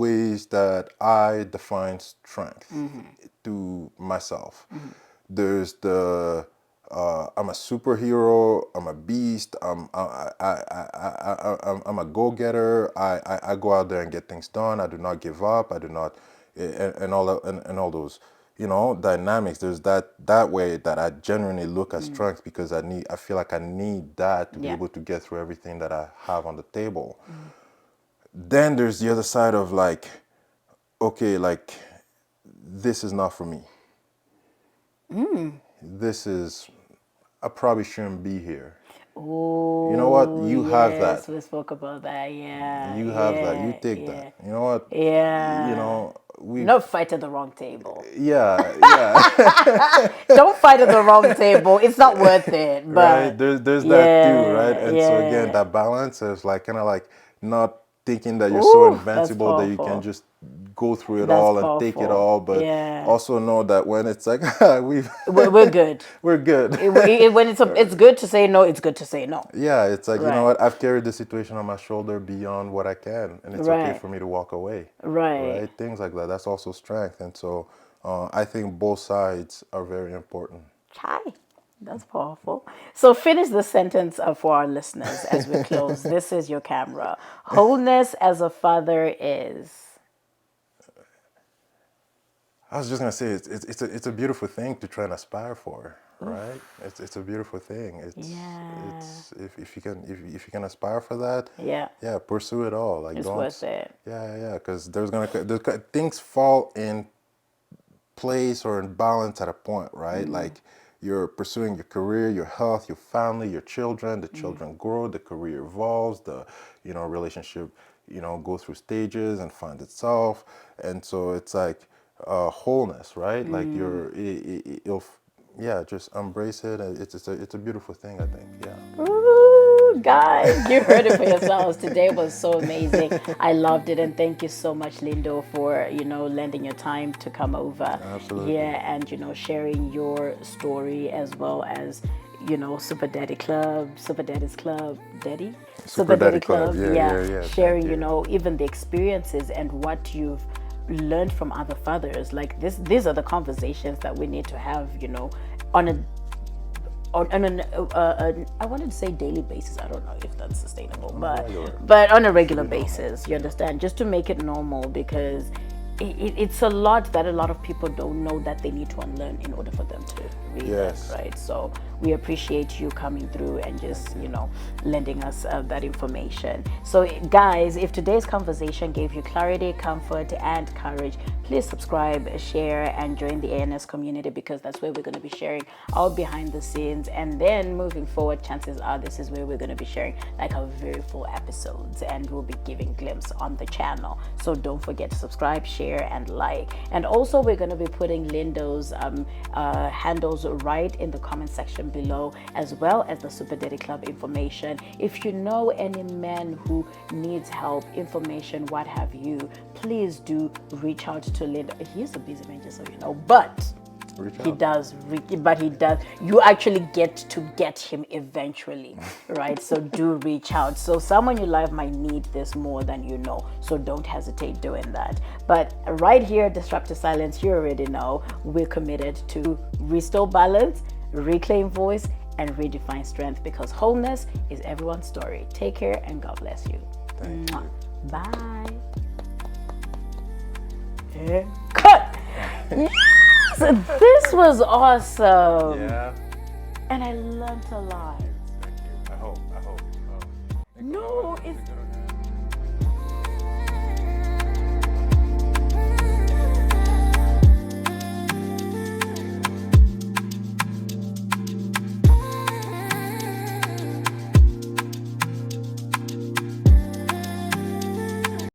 ways that I define strength to myself. There's the I'm a superhero. I'm a beast. I'm a go-getter. I go out there and get things done. I do not give up. I do not, and all those, dynamics. There's that way that I genuinely look at strength, because I feel like I need that to be able to get through everything that I have on the table. Then there's the other side of, like, okay, like, this is not for me. I probably shouldn't be here. Oh, You know what? You have yes, that. we spoke about that. Yeah, You have that. You yeah, take yeah, that. You know what? yeah. We. Not fight at the wrong table. Yeah, yeah. Don't fight at the wrong table. It's not worth it. Right. But There's that too, right? yeah, And so again, yeah. that balance is like kind of like not thinking that you're so Ooh, that's invincible that you can powerful. just go through it That's all and take it powerful. all, but Yeah, also know that when it's like we're good. we're good. When it's good to say no, it's good to say no. Yeah, it's like, you know Right, what? I've carried the situation on my shoulder beyond what I can, and it's okay right, for me to walk away. right. Right? Things like that. That's also strength. And so I think both sides are very important. Hi. That's powerful. So finish the sentence for our listeners as we close. This is your camera. Wholeness as a father is. I was just gonna say it's a beautiful thing to try and aspire for, right? It's a beautiful thing. Yeah. It's if you can aspire for that, Yeah. yeah, pursue it all. Like, It's don't, worth it. yeah, because things fall in place or in balance at a point, right? Like, you're pursuing your career, your health, your family, your children. The children grow, the career evolves, the relationship go through stages and find itself, and so it's like wholeness, right? Like, you'll yeah, just embrace it. It's a beautiful thing, I think. Yeah. Ooh, guys, you heard it for yourselves. Today was so amazing. I loved it, and thank you so much, Lendo, for lending your time to come over Absolutely. here and sharing your story, as well as Super Daddy Club, Super Daddy's Club, Daddy, Super Daddy Club. Yeah. sharing Thank you. even the experiences and what you've learned from other fathers. Like these are the conversations that we need to have on a on an I wanted to say daily basis. I don't know if that's sustainable, but on a regular basis, you understand, just to make it normal, because it's a lot that a lot of people don't know that they need to unlearn in order for them to read Yes. it, right? So we appreciate you coming through and just lending us that information. So guys, if today's conversation gave you clarity, comfort, and courage, please subscribe, share, and join the ANS community, because that's where we're going to be sharing our behind the scenes. And then moving forward, chances are this is where we're going to be sharing like our very full episodes, and we'll be giving glimpse on the channel. So don't forget to subscribe, share, and like. And also, we're going to be putting Lendo's handles right in the comment section below, as well as the Super Daddy Club information. If you know any man who needs help, information, what have you, please do reach out to Lendo. He's a busy man, just so you know, but he does, you actually get to get him eventually, right? So do reach out. So someone in your life might need this more than you know, so don't hesitate doing that. But right here, Disruptive Silence, you already know we're committed to restore balance, reclaim voice, and redefine strength, because wholeness is everyone's story. Take care, and God bless you. Thank you. Bye. Cut. Yes, this was awesome. Yeah. And I learned a lot.